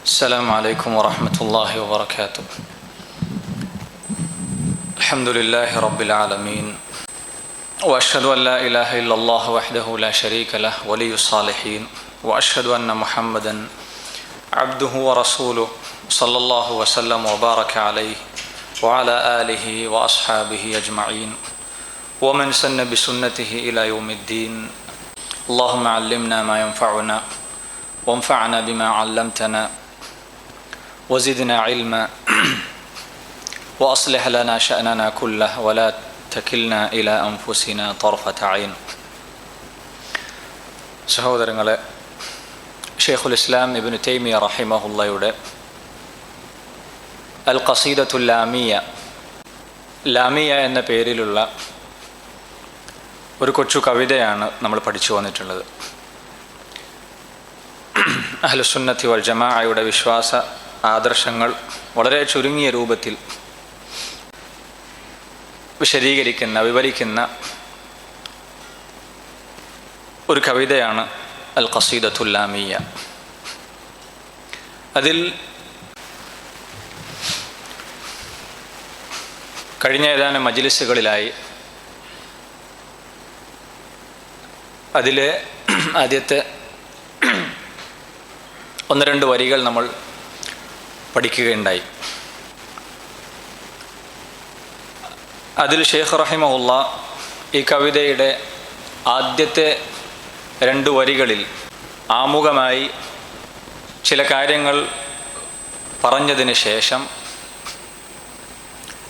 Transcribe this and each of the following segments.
السلام عليكم ورحمة الله وبركاته. الحمد لله رب العالمين، وأشهد أن لا إله إلا الله وحده لا شريك له ولي الصالحين، وأشهد أن محمدا عبده ورسوله صلى الله وسلم وبارك عليه وعلى آله وأصحابه أجمعين ومن سن بسنته إلى يوم الدين. اللهم علمنا ما ينفعنا وانفعنا بما علمتنا وزدنا علما وأصلح لنا شأننا كله ولا تكلنا إلى أنفسنا طرفة عين. സഹോദരങ്ങളെ, ഷെയ്ഖുൽ ഇസ്ലാം ഇബ്നു തൈമിയ റഹിമഹുള്ളയുടെ അൽ ഖസീദത്തുൽ ലാമിയ എന്ന പേരിലുള്ള ഒരു കൊച്ചു കവിതയാണ് നമ്മൾ പഠിച്ചു വന്നിട്ടുള്ളത്. അഹ്ലുസുന്നത്തി വൽ ജമാഅയുടെ വിശ്വാസ ആദർശങ്ങൾ വളരെ ചുരുങ്ങിയ രൂപത്തിൽ വിവരിക്കുന്ന ഒരു കവിതയാണ് അൽ ഖസീദത്തുൽ ലാമിയ. അതിൽ കഴിഞ്ഞ ഏതാനും മജ്ലിസുകളിലായി അതിലെ ആദ്യത്തെ ഒന്ന് രണ്ട് വരികൾ നമ്മൾ പഠിക്കുകയുണ്ടായി. അതിൽ ഷെയ്ഖ് റഹിമഹുള്ള ഈ കവിതയുടെ ആദ്യത്തെ രണ്ട് വരികളിൽ ആമുഖമായി ചില കാര്യങ്ങൾ പറഞ്ഞതിന് ശേഷം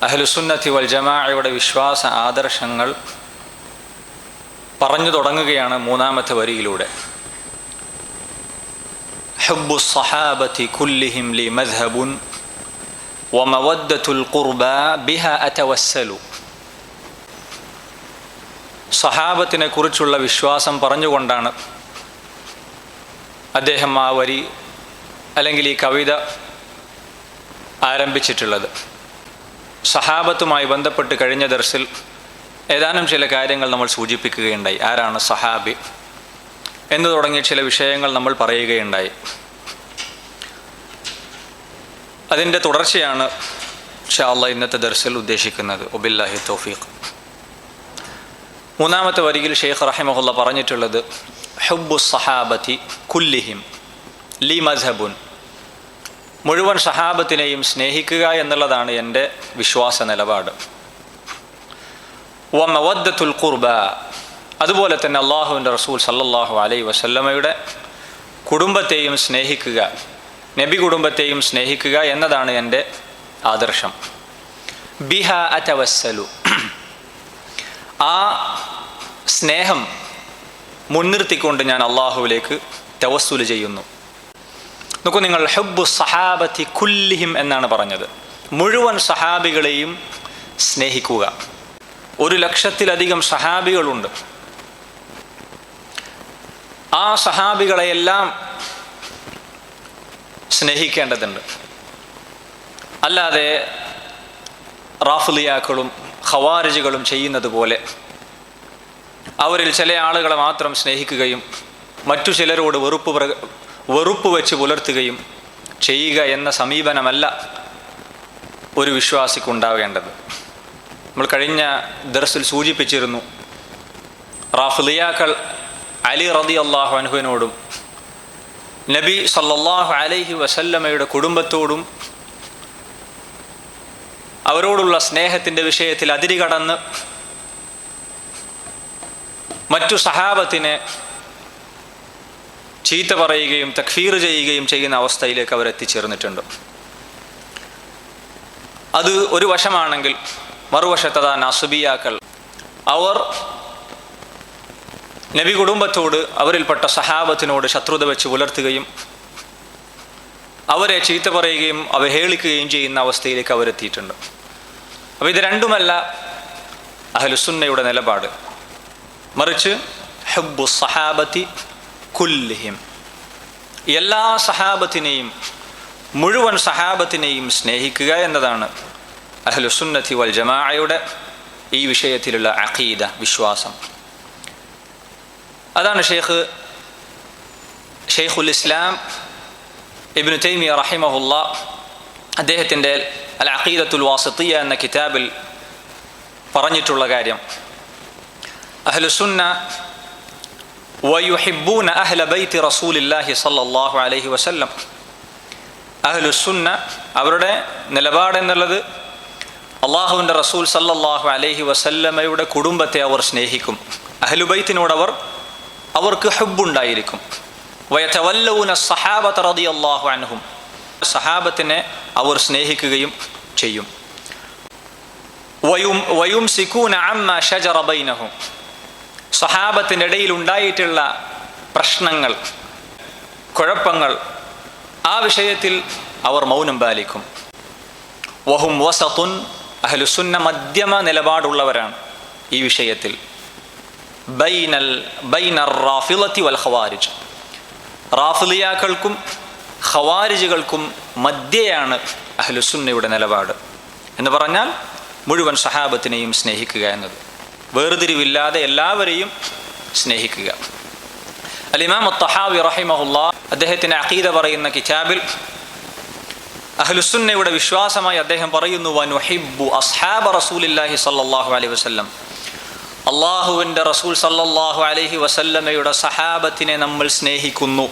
അഹ്ലുസുന്നത്തി വൽ ജമാഅയുടെ വിശ്വാസ ആദർശങ്ങൾ പറഞ്ഞു തുടങ്ങുകയാണ് മൂന്നാമത്തെ വരിയിലൂടെ. ഹുബ്ബു സ്വഹാബത്തി കുല്ലിഹിം ലി മദ്ഹബുൻ വമവദ്ദത്തുൽ ഖുർബാ ബിഹാ അതവസ്സലു. സ്വഹാബത്തിനെ കുറിച്ചുള്ള വിശ്വാസം പറഞ്ഞുകൊണ്ടാണ് അദ്ദേഹം ആ വരി അല്ലെങ്കിൽ ഈ കവിത ആരംഭിച്ചിട്ടുള്ളത്. സ്വഹാബത്തുമായി ബന്ധപ്പെട്ട് കഴിഞ്ഞ ദർസിൽ ഏതാനും ചില കാര്യങ്ങൾ നമ്മൾ സൂചിപ്പിക്കുകയുണ്ടായി. ആരാണ് സഹാബി എന്ന് തുടങ്ങിയ ചില വിഷയങ്ങൾ നമ്മൾ പറയുകയുണ്ടായി. അതിൻ്റെ തുടർച്ചയാണ് ഇൻഷാ അല്ലാഹ് ഇന്നത്തെ ദർസിൽ ഉദ്ദേശിക്കുന്നത്. വബില്ലാഹി തൗഫീഖ്. മൂന്നാമത്തെ വരിയിൽ ഷെയ്ഖ് റഹിമഹുള്ള പറഞ്ഞിട്ടുള്ളത് ഹുബ്ബു സഹാബത്തി കുല്ലിഹിം ലി മദ്ഹബുൻ. മുഴുവൻ സഹാബത്തിനെയും സ്നേഹിക്കുക എന്നുള്ളതാണ് എൻ്റെ വിശ്വാസ നിലപാട്. വ മവദ്ദത്തുൽ ഖുർബ, അതുപോലെ തന്നെ അള്ളാഹുവിൻ്റെ റസൂൽ സല്ലല്ലാഹു അലൈഹി വസല്ലമയുടെ കുടുംബത്തെയും സ്നേഹിക്കുക, നബി കുടുംബത്തെയും സ്നേഹിക്കുക എന്നതാണ് എൻ്റെ ആദർശം. ബിഹ അതവസ്സലു, ആ സ്നേഹം മുൻനിർത്തിക്കൊണ്ട് ഞാൻ അള്ളാഹുവിലേക്ക് തവസ്സുൽ ചെയ്യുന്നു. നോക്കൂ നിങ്ങൾ, ഹുബ്ബു സഹാബത്തി കുല്ലിഹിം എന്നാണ് പറഞ്ഞത്. മുഴുവൻ സഹാബികളെയും സ്നേഹിക്കുക. 100,000-ലധികം സഹാബികളുണ്ട്. ആ സഹാബികളെയെല്ലാം സ്നേഹിക്കേണ്ടതുണ്ട്. അല്ലാതെ റാഫിളിയാക്കളും ഖവാരിജുകളും ചെയ്യുന്നത് പോലെ അവരിൽ ചില ആളുകളെ മാത്രം സ്നേഹിക്കുകയും മറ്റു ചിലരോട് വെറുപ്പ് വെച്ച് പുലർത്തുകയും ചെയ്യുക എന്ന സമീപനമല്ല ഒരു വിശ്വാസിക്കുണ്ടാവേണ്ടത്. നമ്മൾ കഴിഞ്ഞ ദർസിൽ സൂചിപ്പിച്ചിരുന്നു, റാഫിളിയാക്കൾ അലി റളിയല്ലാഹു അൻഹുവിനോടും നബി സല്ലല്ലാഹു അലൈഹി വസല്ലമയുടെ കുടുംബത്തോടും അവരോടുള്ള സ്നേഹത്തിൻ്റെ വിഷയത്തിൽ അതിരുകടന്ന് മറ്റു സഹാബത്തിനെ ചീത്ത പറയുകയും തക്ഫീർ ചെയ്യുകയും ചെയ്യുന്ന അവസ്ഥയിലേക്ക് അവരെത്തിച്ചേർന്നിട്ടുണ്ട്. അത് ഒരു വശമാണെങ്കിൽ, മറുവശത്തതാ നസ്ബിയാക്കൾ അവർ നബി കുടുംബത്തോട്, അവരിൽപ്പെട്ട സഹാബത്തിനോട് ശത്രുത വെച്ച് പുലർത്തുകയും അവരെ ചീത്ത പറയുകയും അവഹേളിക്കുകയും ചെയ്യുന്ന അവസ്ഥയിലേക്ക് അവരെത്തിയിട്ടുണ്ട്. അപ്പോൾ ഇത് രണ്ടുമല്ല അഹ്ലുസുന്നയുടെ നിലപാട്. മറിച്ച് ഹുബ്ബു സഹാബത്തി കുല്ലിഹിം, എല്ലാ സഹാബത്തിനെയും, മുഴുവൻ സഹാബത്തിനെയും സ്നേഹിക്കുക എന്നതാണ് അഹ്ലുസുന്നത്തി വൽ ജമാഅയുടെ ഈ വിഷയത്തിലുള്ള അഖീദ, വിശ്വാസം. അതാണ് ഷെയ്ഖുൽ ഇസ്ലാം ഇബ്നു തൈമിയ റഹിമഹുല്ലാ അദ്ദേഹത്തിൻ്റെ അൽ അഖീദത്തുൽ വാസിത്തിയ്യ എന്ന കിതാബിൽ പറഞ്ഞിട്ടുള്ള കാര്യം, അഹ്ലുസുന്ന വയുഹിബ്ബൂന അഹ്ല ബൈത്തി റസൂലില്ലാഹി സ്വല്ലല്ലാഹു അലൈഹി വസല്ലം, അഹ്ലുസുന്ന അവരുടെ നിലപാടെന്നുള്ളത് അള്ളാഹുവിൻ്റെ റസൂൽ സല്ലല്ലാഹു അലൈഹി വസല്ലമയുടെ കുടുംബത്തെ അവർ സ്നേഹിക്കും. അഹ്ലുബൈത്തിനോട് അവർക്ക് ഹുബ്ബുണ്ടായിരിക്കും. വയതവല്ലൂന സഹാബത റളിയല്ലാഹു അൻഹും, സഹാബത്തിനെ അവർ സ്നേഹിക്കുകയും ചെയ്യും. വയുംസികൂന അമ്മാ ശജറ ബൈനഹും, സഹാബത്തിൻ്റെ ഇടയിൽ ഉണ്ടായിട്ടുള്ള പ്രശ്നങ്ങൾ, കുഴപ്പങ്ങൾ, ആ വിഷയത്തിൽ അവർ മൗനം പാലിക്കും. വഹും വസതുൻ, അഹ്ലുസുന്ന മധ്യമ നിലപാടുള്ളവരാണ് ഈ വിഷയത്തിൽ. ബൈനർ റാഫിളത്തി വൽ ഖവാരിജ്, റാഫിളിയാക്കൾക്കും ഖവാരിജുകൾക്കും മധ്യയാണ് അഹ്ലുസുന്നയുടെ നിലപാട്. എന്ന് പറഞ്ഞാൽ മുഴുവൻ സഹാബത്തിനെയും സ്നേഹിക്കുക എന്നത്, വേർതിരിവില്ലാതെ എല്ലാവരെയും സ്നേഹിക്കുക. അൽ ഇമാം അത്ത്-തഹാവി റഹിമഹുല്ലാ അദ്ദേഹത്തിൻ്റെ അഖീദ പറയുന്ന കിതാബിൽ അഹ്ലുസുന്നയുടെ വിശ്വാസമായി അദ്ദേഹം പറയുന്നു, വനുഹിബ്ബു അസ്ഹാബ റസൂലില്ലാഹി സ്വല്ലല്ലാഹു അലൈഹി വസല്ലം, അള്ളാഹുവിൻ്റെ റസൂൽ സല്ലല്ലാഹു അലൈഹി വസല്ലമയുടെ സഹാബത്തിനെ നമ്മൾ സ്നേഹിക്കുന്നു.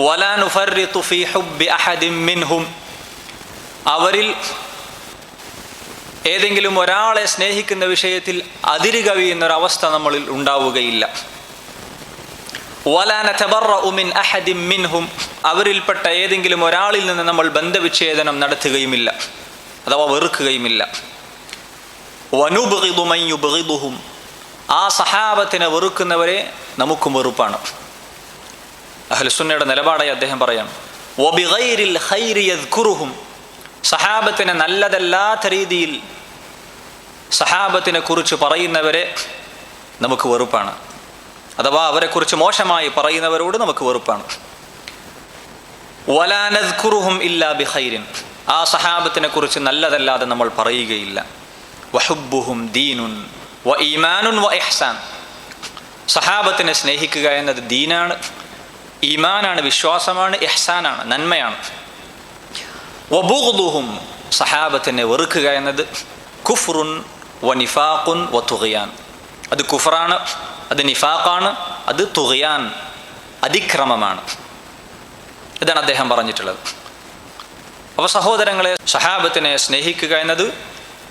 വലാ നുഫർരിതു ഫീ ഹുബ്ബി അഹദിൻ മിൻഹും, അവരിൽ ഏതെങ്കിലും ഒരാളെ സ്നേഹിക്കുന്ന വിഷയത്തിൽ അതിര് കവിയുന്നൊരവസ്ഥ നമ്മളിൽ ഉണ്ടാവുകയില്ല. വലാ നതബറഉ മിൻ അഹദിൻ മിൻഹും, അവരിൽപ്പെട്ട ഏതെങ്കിലും ഒരാളിൽ നിന്ന് നമ്മൾ ബന്ധവിച്ഛേദനം നടത്തുകയുമില്ല, അഥവാ വെറുക്കുകയുമില്ല. വനുബ്ഗിദു മൻ യുബ്ഗിദുഹും, ആ സഹാബത്തിനെ വെറുക്കുന്നവരെ നമുക്കും വെറുപ്പാണ്. അഹ്ലുസുന്നയുടെ നിലപാടായി അദ്ദേഹം പറയാം, വബിഗൈരിൽ ഖൈരി യദ്കുറുഹും, സഹാബത്തിനെ നല്ലതല്ലാത്ത രീതിയിൽ സഹാബത്തിനെ കുറിച്ച് പറയുന്നവരെ നമുക്ക് വെറുപ്പാണ്, അഥവാ അവരെക്കുറിച്ച് മോശമായി പറയുന്നവരോട് നമുക്ക് വെറുപ്പാണ്. വലാ നദ്കുറുഹും ഇല്ലാ ബിഖൈരിൻ, ആ സഹാബത്തിനെ കുറിച്ച് നല്ലതല്ലാതെ നമ്മൾ പറയുകയില്ല. വഹുബ്ബുഹും ദീനുൻ വ ഈമാനുൻ വ ഇഹ്സാൻ, സഹാബത്തിനെ സ്നേഹിക്കുക എന്നത് ദീനാണ്, ഈമാനാണ്, വിശ്വാസമാണ്, ഇഹ്സാനാണ്, നന്മയാണ്. വബുഗ്ദുഹും, സഹാബത്തിനെ വെറുക്കുക എന്നത് കുഫ്റുൻ വ നിഫാഖുൻ വ തുഗ്യാൻ, അത് കുഫറാണ്, അത് നിഫാഖാണ്, അത് തുഗ്യാൻ, അതിക്രമമാണ്. ഇതാണ് അദ്ദേഹം പറഞ്ഞിട്ടുള്ളത്. അപ്പോൾ സഹോദരങ്ങളെ, സഹാബത്തിനെ സ്നേഹിക്കുക എന്നത്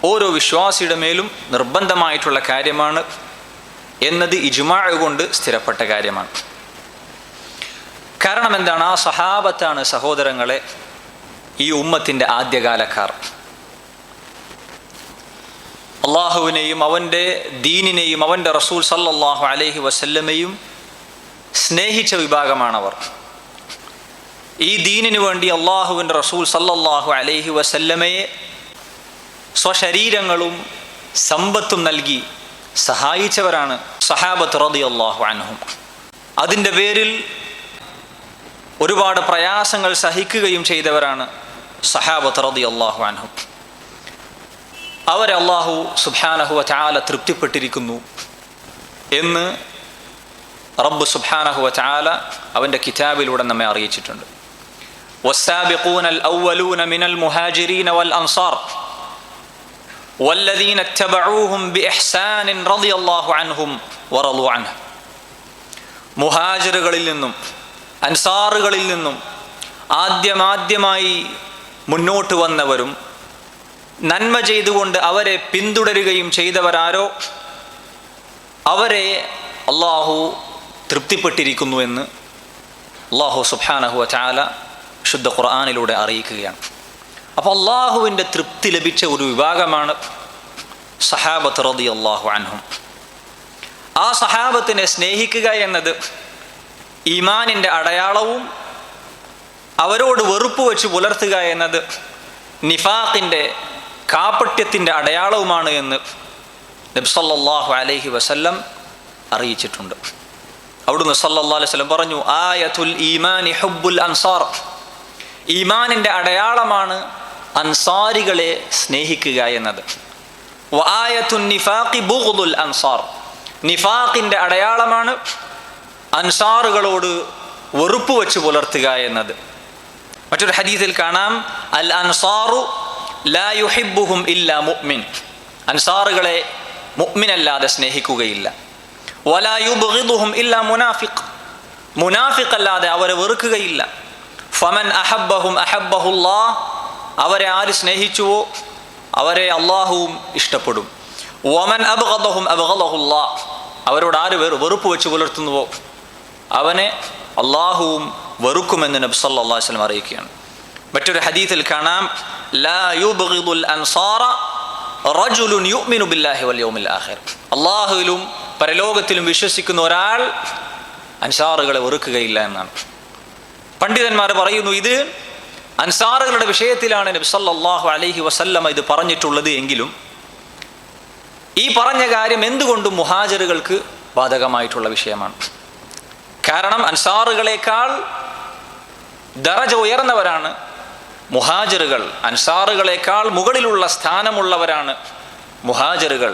ഓരോ വിശ്വാസിയുടെ മേലും നിർബന്ധമായിട്ടുള്ള കാര്യമാണ് എന്നത് ഇജ്മാ കൊണ്ട് സ്ഥിരപ്പെട്ട കാര്യമാണ്. കാരണം എന്താണ്? ആ സഹാബത്താണ് സഹോദരങ്ങളെ ഈ ഉമ്മത്തിൻ്റെ ആദ്യകാലക്കാർ. അള്ളാഹുവിനെയും അവൻ്റെ ദീനിനെയും അവൻ്റെ റസൂൽ സല്ലല്ലാഹു അലൈഹി വസല്ലമയും സ്നേഹിച്ച വിഭാഗമാണവർ. ഈ ദീനിനു വേണ്ടി അള്ളാഹുവിൻ്റെ റസൂൽ സല്ലല്ലാഹു അലൈഹി വസല്ലമയെ സ്വശരീരങ്ങളും സമ്പത്തും നൽകി സഹായിച്ചവരാണ് സഹാബത്ത് റളിയല്ലാഹു അൻഹും. അതിൻ്റെ പേരിൽ ഒരുപാട് പ്രയാസങ്ങൾ സഹിക്കുകയും ചെയ്തവരാണ് സഹാബത്ത് റളിയല്ലാഹു അൻഹും. അവരെ അല്ലാഹു സുബ്ഹാനഹു വ തആല തൃപ്തിപ്പെട്ടിരിക്കുന്നു എന്ന് റബ്ബ് സുബ്ഹാനഹു വ തആല അവൻ്റെ കിതാബിലൂടെ നമ്മെ അറിയിച്ചിട്ടുണ്ട്. വസ്സാബിഖൂനൽ അവ്വലൂന മിനൽ മുഹാജിരീന വൽ അൻസാർ വല്ലദീന ഇത്തബഊഹും ബിഇഹ്സാനിൻ റളിയല്ലാഹു അൻഹും വറളു അൻഹു, മുഹാജിറുകളിൽ നിന്നും അൻസാറുകളിൽ നിന്നും ആദ്യമായി മുന്നോട്ട് വന്നവരും നന്മ ചെയ്തുകൊണ്ട് അവരെ പിന്തുടരുകയും ചെയ്തവരാരോ അവരെ അള്ളാഹു തൃപ്തിപ്പെട്ടിരിക്കുന്നു എന്ന് അള്ളാഹു സുബ്ഹാനഹു വ തആല ശുദ്ധ ഖുർആനിലൂടെ അറിയിക്കുകയാണ്. അപ്പോൾ അള്ളാഹുവിൻ്റെ തൃപ്തി ലഭിച്ച ഒരു വിഭാഗമാണ് സഹാബത്ത് റളിയല്ലാഹു അൻഹും. ആ സഹാബത്തിനെ സ്നേഹിക്കുക എന്നത് ഈമാനിൻ്റെ അടയാളവും അവരോട് വെറുപ്പ് വെച്ച് പുലർത്തുക എന്നത് നിഫാഖിൻ്റെ, കാപട്യത്തിൻ്റെ അടയാളവുമാണ് എന്ന് നബി സല്ലല്ലാഹു അലൈഹി വസല്ലം അറിയിച്ചിട്ടുണ്ട്. അവിടുന്ന് സല്ലല്ലാഹു അലൈഹി വസല്ലം പറഞ്ഞു, ആയത്തുൽ ഈമാനി ഹുബ്ബുൽ അൻസാർ, ഈമാനിൻ്റെ അടയാളമാണ് അൻസാരികളെ സ്നേഹിക്കുക എന്നത്. വആയത്തുൻ നിഫാഖി ബുഗ്ദുൽ അൻസാർ, നിഫാഖിൻ്റെ അടയാളമാണ് അൻസാറുകളോട് വെറുപ്പ് വെച്ച് പുലർത്തുക എന്നത്. മറ്റൊരു ഹദീസിൽ കാണാം, അൽ അൻസാറു ലാ യുഹിബ്ബുഹും ഇല്ലാ മുഅ്മിൻ, അൻസാറുകളെ മുഅ്മിനല്ലാതെ സ്നേഹിക്കുകയില്ല. വലാ യുബ്ഗിദുഹും ഇല്ലാ മുനാഫിഖ്, മുനാഫിഖ് അല്ലാതെ അവരെ വെറുക്കുകയില്ല. ഫമൻ അഹബ്ബഹും അഹബ്ബഹുല്ലാഹ്, അവരെ ആര് സ്നേഹിച്ചുവോ അവരെ അള്ളാഹുവും ഇഷ്ടപ്പെടും. വമൻ അബ്ഗദഹും അബ്ഗദഹുല്ലാഹ്, അവരോട് ആര് വെറുപ്പ് വെച്ച് പുലർത്തുന്നുവോ അവനെ അള്ളാഹുവും വെറുക്കുമെന്ന് നബി സല്ലല്ലാഹു അലൈഹി വസല്ലം അറിയിക്കുകയാണ്. മറ്റൊരു ഹദീസിൽ കാണാം, ലാ യുബ്ഗിദുൽ അൻസാറ റജുലുൻ യുഅ്മിനു ബില്ലാഹി വൽ യൗമിൽ ആഖിർ, അള്ളാഹുവിലും പരലോകത്തിലും വിശ്വസിക്കുന്ന ഒരാൾ അൻസാറുകളെ വെറുക്കുകയില്ല എന്നാണ്. പണ്ഡിതന്മാർ പറയുന്നു, ഇത് അൻസാറുകളുടെ വിഷയത്തിലാണ് നബി സല്ലല്ലാഹു അലൈഹി വസല്ലം ഇത് പറഞ്ഞിട്ടുള്ളത് എങ്കിലും ഈ പറഞ്ഞ കാര്യം എന്തുകൊണ്ടും മുഹാജിറുകൾക്ക് ബാധകമായിട്ടുള്ള വിഷയമാണ്. കാരണം അൻസാറുകളെക്കാൾ ദറജ ഉയർന്നവരാണ് മുഹാജിറുകൾ, അൻസാറുകളെക്കാൾ മുകളിലുള്ള സ്ഥാനമുള്ളവരാണ് മുഹാജിറുകൾ.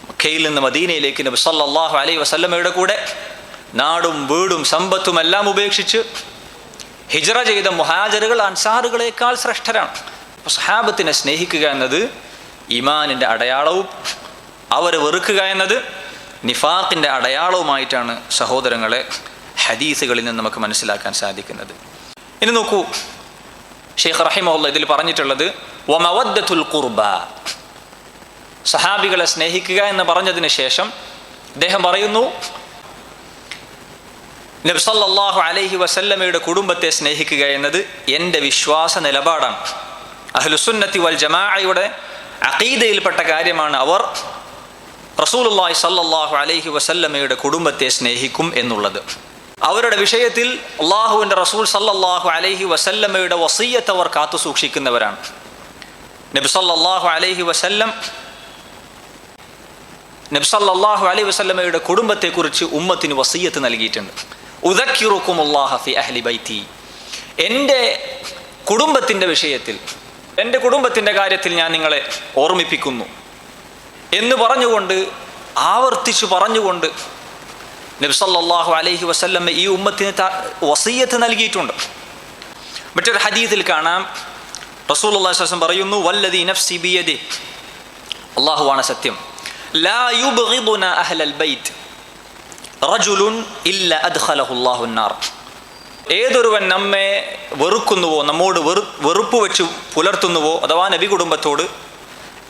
മക്കയിൽ നിന്ന് മദീനയിലേക്ക് നബി സല്ലല്ലാഹു അലൈഹി വസല്ലമയുടെ കൂടെ നാടും വീടും സമ്പത്തും എല്ലാം ഉപേക്ഷിച്ച് ഹിജ്റ ചെയ്ത മുഹാജിറുകൾ അൻസാറുകളെക്കാൾ ശ്രേഷ്ഠരാണ്. അപ്പോൾ സഹാബത്തിനെ സ്നേഹിക്കുക എന്നത് ഈമാനിൻ്റെ അടയാളവും അവരെ വെറുക്കുക എന്നത് നിഫാഖിൻ്റെ അടയാളവുമായിട്ടാണ് സഹോദരങ്ങളെ ഹദീസുകളിൽ നിന്ന് നമുക്ക് മനസ്സിലാക്കാൻ സാധിക്കുന്നത്. ഇനി നോക്കൂ, ഷെയ്ഖ് റഹിമഹുല്ലാഹ് ഇതിൽ പറഞ്ഞിട്ടുള്ളത് വമവദ്ദത്തുൽ ഖുർബ, സഹാബികളെ സ്നേഹിക്കുക എന്ന് പറഞ്ഞതിന് ശേഷം അദ്ദേഹം പറയുന്നു, നബി സല്ലല്ലാഹു അലൈഹി വസല്ലമയുടെ കുടുംബത്തെ സ്നേഹിക്കുക എന്നത് എൻ്റെ വിശ്വാസ നിലപാടാണ്. അഹ്ലുസുന്നത്തി വൽ ജമാഅയുടെ അഖീദയിൽപ്പെട്ട കാര്യമാണ്. അവർ റസൂലുള്ളാഹി സല്ലല്ലാഹു അലൈഹി വസല്ലമയുടെ കുടുംബത്തെ സ്നേഹിക്കും എന്നുള്ളത്. അവരുടെ വിഷയത്തിൽ അള്ളാഹുവിൻ്റെ റസൂൽ സല്ലല്ലാഹു അലൈഹി വസല്ലമയുടെ വസിയ്യത്ത് അവർ കാത്തു സൂക്ഷിക്കുന്നവരാണ്. നബി സല്ലല്ലാഹു അലൈഹി വസല്ലമയുടെ കുടുംബത്തെക്കുറിച്ച് ഉമ്മത്തിന് വസിയ്യത്ത് നൽകിയിട്ടുണ്ട്. ഉദക്കിറുക്കുമുല്ലാഹ ഫി അഹ്ലി ബൈത്തി, എൻ്റെ കുടുംബത്തിൻ്റെ വിഷയത്തിൽ, എൻ്റെ കുടുംബത്തിൻ്റെ കാര്യത്തിൽ ഞാൻ നിങ്ങളെ ഓർമ്മിപ്പിക്കുന്നു എന്ന് പറഞ്ഞുകൊണ്ട്, ആവർത്തിച്ചു പറഞ്ഞുകൊണ്ട് നബി സല്ലല്ലാഹു അലൈഹി വസല്ലം ഈ ഉമ്മത്തിന് വസിയ്യത്ത് നൽകിയിട്ടുണ്ട്. മറ്റൊരു ഹദീസിൽ കാണാം, റസൂലുള്ളാഹി സ്വല്ലല്ലാഹു അലൈഹി വസല്ലം പറയുന്നു, വല്ലദീ നഫ്സി ബിയദി, അല്ലാഹുവാണ് സത്യം, ലാ യുബ്ഗിദുനാ അഹ്ലൽ ബൈത്ത് റജുലുൻ ഇല്ല അദ്ഖലഹു അല്ലാഹു അന്നാർ, ഏതൊരുവൻ നമ്മെ വെറുക്കുന്നുവോ, നമ്മോട് വെറുപ്പ് വെച്ച് പുലർത്തുന്നുവോ, അഥവാ നബി കുടുംബത്തോട്,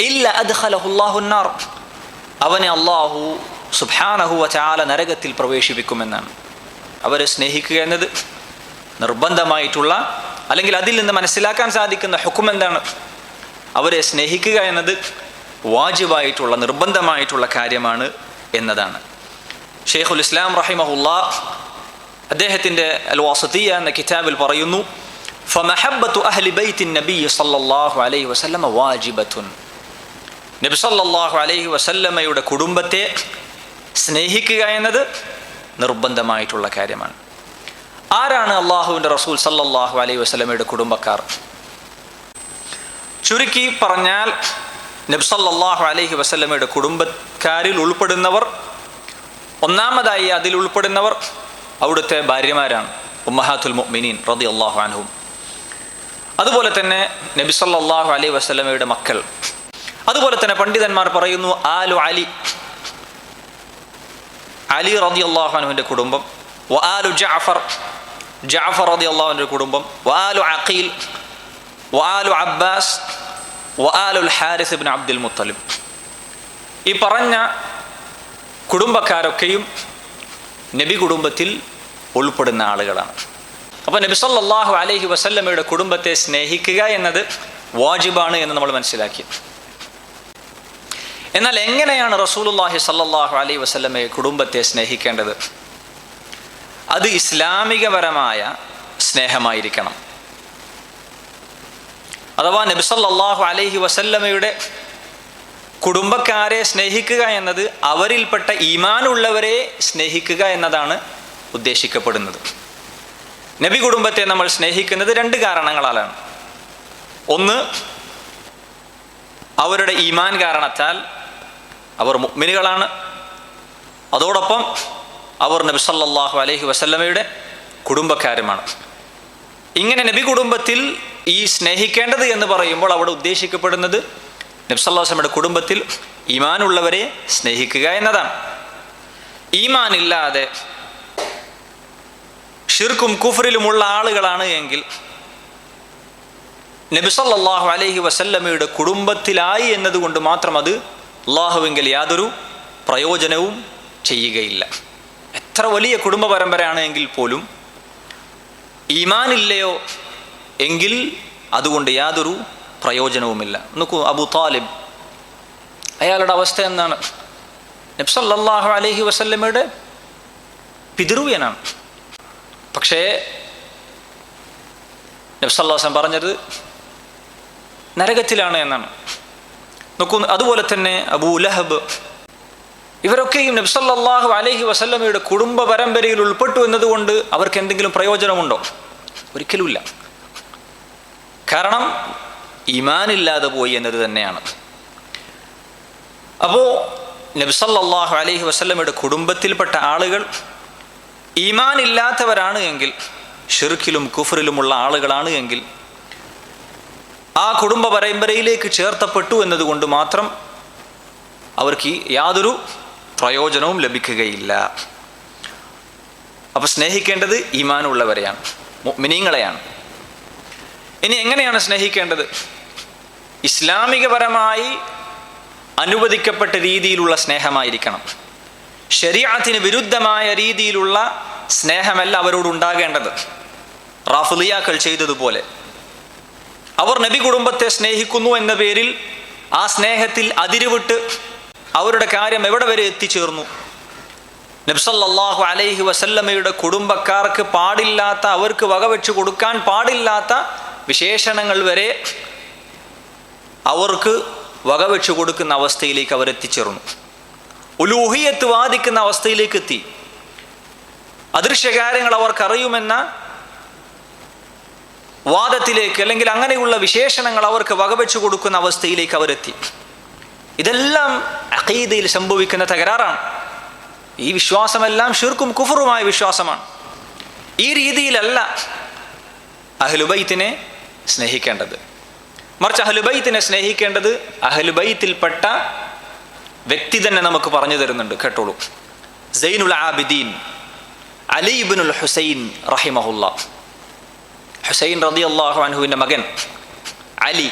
ഇല്ല അദ്ഖലഹു അല്ലാഹു അന്നാർ, അവനെ അല്ലാഹു സുബ്ഹാനഹു വ തആല നരകത്തിൽ പ്രവേശിപ്പിക്കുമെന്നാണ്. അവരെ സ്നേഹിക്കുക എന്നത് നിർബന്ധമായിട്ടുള്ള, അല്ലെങ്കിൽ അതിൽ നിന്ന് മനസ്സിലാക്കാൻ സാധിക്കുന്ന ഹുക്ം എന്താണ്? അവരെ സ്നേഹിക്കുക എന്നത് വാജിബായിട്ടുള്ള, നിർബന്ധമായിട്ടുള്ള കാര്യമാണ് എന്നതാണ്. ഷെയ്ഖുൽ ഇസ്ലാം റഹിമഹുല്ലാഹ് അദ്ദേഹത്തിൻ്റെ അൽ വാസിതിയ്യ എന്ന കിതാബിൽ പറയുന്നു, ഫമഹബ്ബത്തു അഹ്ലി ബൈത്തി നബി സല്ലല്ലാഹു അലൈഹി വസല്ലമ വാജിബത്തുൻ, നബി സല്ലല്ലാഹു അലൈഹി വസല്ലമയുടെ കുടുംബത്തെ സ്നേഹിക്കുക എന്നത് നിർബന്ധമായിട്ടുള്ള കാര്യമാണ്. ആരാണ് അള്ളാഹുവിൻ്റെ റസൂൽ സല്ലല്ലാഹു അലൈഹി വസല്ലമയുടെ കുടുംബക്കാർ? ചുരുക്കി പറഞ്ഞാൽ നബി സല്ലല്ലാഹു അലൈഹി വസല്ലമയുടെ കുടുംബക്കാരിൽ ഉൾപ്പെടുന്നവർ, ഒന്നാമതായി അതിൽ ഉൾപ്പെടുന്നവർ അവിടുത്തെ ഭാര്യമാരാണ്, ഉമ്മഹാത്തുൽ മുഅ്മിനീൻ റളിയല്ലാഹു അൻഹും. അതുപോലെ തന്നെ നബി സല്ലല്ലാഹു അലൈഹി വസല്ലമയുടെ മക്കൾ. അതുപോലെ തന്നെ പണ്ഡിതന്മാർ പറയുന്നു, ആലു അലി, അലി റളിയല്ലാഹു അൻഹുവിൻ്റെ കുടുംബം, വ ആലു ജഅഫർ, ജഅഫർ റളിയല്ലാഹു അൻഹുവിൻ്റെ കുടുംബം, വ ആലു അഖീൽ, വ ആലു അബ്ബാസ്, വ ആലുൽ ഹാരിസ് ഇബ്നു അബ്ദുൽ മുത്തലിബ്. ഈ പറഞ്ഞ കുടുംബക്കാരൊക്കെയും നബി കുടുംബത്തിൽ ഉൾപ്പെടുന്ന ആളുകളാണ്. അപ്പോൾ നബി സല്ലല്ലാഹു അലൈഹി വസല്ലമയുടെ കുടുംബത്തെ സ്നേഹിക്കുക എന്നത് വാജിബാണ് എന്ന് നമ്മൾ മനസ്സിലാക്കി. എന്നാൽ എങ്ങനെയാണ് റസൂലുള്ളാഹി സല്ലല്ലാഹു അലൈഹി വസല്ലമയെ കുടുംബത്തെ സ്നേഹിക്കേണ്ടത്? അത് ഇസ്ലാമികപരമായ സ്നേഹമായിരിക്കണം. അഥവാ നബി സല്ലല്ലാഹു അലൈഹി വസല്ലമയുടെ കുടുംബക്കാരെ സ്നേഹിക്കുക എന്നത് അവരിൽപ്പെട്ട ഈമാനുള്ളവരെ സ്നേഹിക്കുക എന്നതാണ് ഉദ്ദേശിക്കപ്പെടുന്നത്. നബി കുടുംബത്തെ നമ്മൾ സ്നേഹിക്കുന്നത് രണ്ട് കാരണങ്ങളാലാണ്. ഒന്ന്, അവരുടെ ഈമാൻ കാരണത്താൽ അവർ മുഅ്മിനുകളാണ്, അതോടൊപ്പം അവർ നബി സല്ലല്ലാഹു അലൈഹി വസല്ലമയുടെ കുടുംബക്കാരുമാണ്. ഇങ്ങനെ നബി കുടുംബത്തിൽ ഈ സ്നേഹിക്കേണ്ടത് എന്ന് പറയുമ്പോൾ അവിടെ ഉദ്ദേശിക്കപ്പെടുന്നത് നബി സല്ലല്ലാഹു അലൈഹി വസല്ലമയുടെ കുടുംബത്തിൽ ഈമാനുള്ളവരെ സ്നേഹിക്കുക എന്നതാണ്. ഈമാൻ ഇല്ലാതെ ഷിർക്കും കുഫറിലുമുള്ള ആളുകളാണ് എങ്കിൽ നബി സല്ലല്ലാഹു അലൈഹി വസല്ലമയുടെ കുടുംബത്തിലായി എന്നതുകൊണ്ട് മാത്രം അത് അല്ലാഹുവിങ്കൽ യാതൊരു പ്രയോജനവും ചെയ്യുകയില്ല. എത്ര വലിയ കുടുംബ പരമ്പരയാണ് എങ്കിൽ പോലും ഈമാനില്ലയോ എങ്കിൽ അതുകൊണ്ട് യാതൊരു പ്രയോജനവുമില്ല. നോക്കൂ, അബൂ താലിബ്, അയാളുടെ അവസ്ഥ എന്താണ്? നബി സല്ലല്ലാഹു അലൈഹി വസല്ലമയുടെ പിതൃവ്യനാണ്. പക്ഷേ നബി സല്ലല്ലാഹു അലൈഹി വസല്ലം പറഞ്ഞത് നരകത്തിലാണ് എന്നാണ്. നോക്കൂ, അതുപോലെ തന്നെ അബൂ ലഹബ്, ഇവരൊക്കെയും നബി സല്ലല്ലാഹു അലൈഹി വസല്ലമയുടെ കുടുംബ പരമ്പരയിൽ ഉൾപ്പെട്ടു എന്നതുകൊണ്ട് അവർക്ക് എന്തെങ്കിലും പ്രയോജനമുണ്ടോ? ഒരിക്കലുമില്ല. കാരണം ഈമാനില്ലാതെ പോയി എന്നത് തന്നെയാണ്. അപ്പോൾ നബി സല്ലല്ലാഹു അലൈഹി വസല്ലമയുടെ കുടുംബത്തിൽപ്പെട്ട ആളുകൾ ഈമാനില്ലാത്തവരാണ് എങ്കിൽ, ഷിർക്കിലും കുഫറിലുമുള്ള ആളുകളാണ് എങ്കിൽ ആ കുടുംബ പരമ്പരയിലേക്ക് ചേർത്തപ്പെട്ടു എന്നതുകൊണ്ട് മാത്രം അവർക്ക് യാതൊരു പ്രയോജനവും ലഭിക്കുകയില്ല. അപ്പോൾ സ്നേഹിക്കേണ്ടത് ഈമാനുള്ളവരെയാണ്, മുഅ്മിനീങ്ങളെയാണ്. ഇനി എങ്ങനെയാണ് സ്നേഹിക്കേണ്ടത്? ഇസ്ലാമികപരമായി അനുവദിക്കപ്പെട്ട രീതിയിലുള്ള സ്നേഹമായിരിക്കണം. ശരീഅത്തിന് വിരുദ്ധമായ രീതിയിലുള്ള സ്നേഹമല്ല അവരോടുണ്ടാകേണ്ടത്. റാഫിളിയാക്കൾ ചെയ്തതുപോലെ അവർ നബി കുടുംബത്തെ സ്നേഹിക്കുന്നു എന്ന പേരിൽ ആ സ്നേഹത്തിൽ അതിരുവിട്ട് അവരുടെ കാര്യം എവിടെ വരെ എത്തിച്ചേർന്നു? നബി സല്ലല്ലാഹു അലൈഹി വസല്ലമയുടെ കുടുംബക്കാർക്ക് പാടില്ലാത്ത, അവർക്ക് വകവെച്ച് കൊടുക്കാൻ പാടില്ലാത്ത വിശേഷണങ്ങൾ വരെ അവർക്ക് വകവെച്ച് കൊടുക്കുന്ന അവസ്ഥയിലേക്ക് അവർ എത്തിച്ചേർന്നു. ഉലൂഹിയത്ത് വാദിക്കുന്ന അവസ്ഥയിലേക്ക് എത്തി. അദൃശ്യകാര്യങ്ങൾ അവർക്കറിയുമെന്ന വാദത്തിലേക്ക്, അല്ലെങ്കിൽ അങ്ങനെയുള്ള വിശേഷണങ്ങൾ അവർക്ക് വകവെച്ചു കൊടുക്കുന്ന അവസ്ഥയിലേക്ക് അവരെത്തി. ഇതെല്ലാം അഖീദയിൽ സംഭവിക്കുന്ന തകരാറാണ്. ഈ വിശ്വാസമെല്ലാം ഷിർക്കും കുഫറുമായ വിശ്വാസമാണ്. ഈ രീതിയിലല്ല അഹ്ലുബൈത്തിനെ സ്നേഹിക്കേണ്ടത്. മറിച്ച് അഹ്ലുബൈത്തിനെ സ്നേഹിക്കേണ്ടത് അഹ്ലുബൈത്തിൽപ്പെട്ട വ്യക്തി തന്നെ നമുക്ക് പറഞ്ഞു തരുന്നുണ്ട്. കേട്ടോളൂ. സൈനുൽ ആബിദീൻ അലി ഇബ്നുൽ ഹുസൈൻ റഹിമഹുല്ലാ, ഹുസൈൻ റളിയല്ലാഹു അൻഹുവിൻ്റെ മകൻ അലി,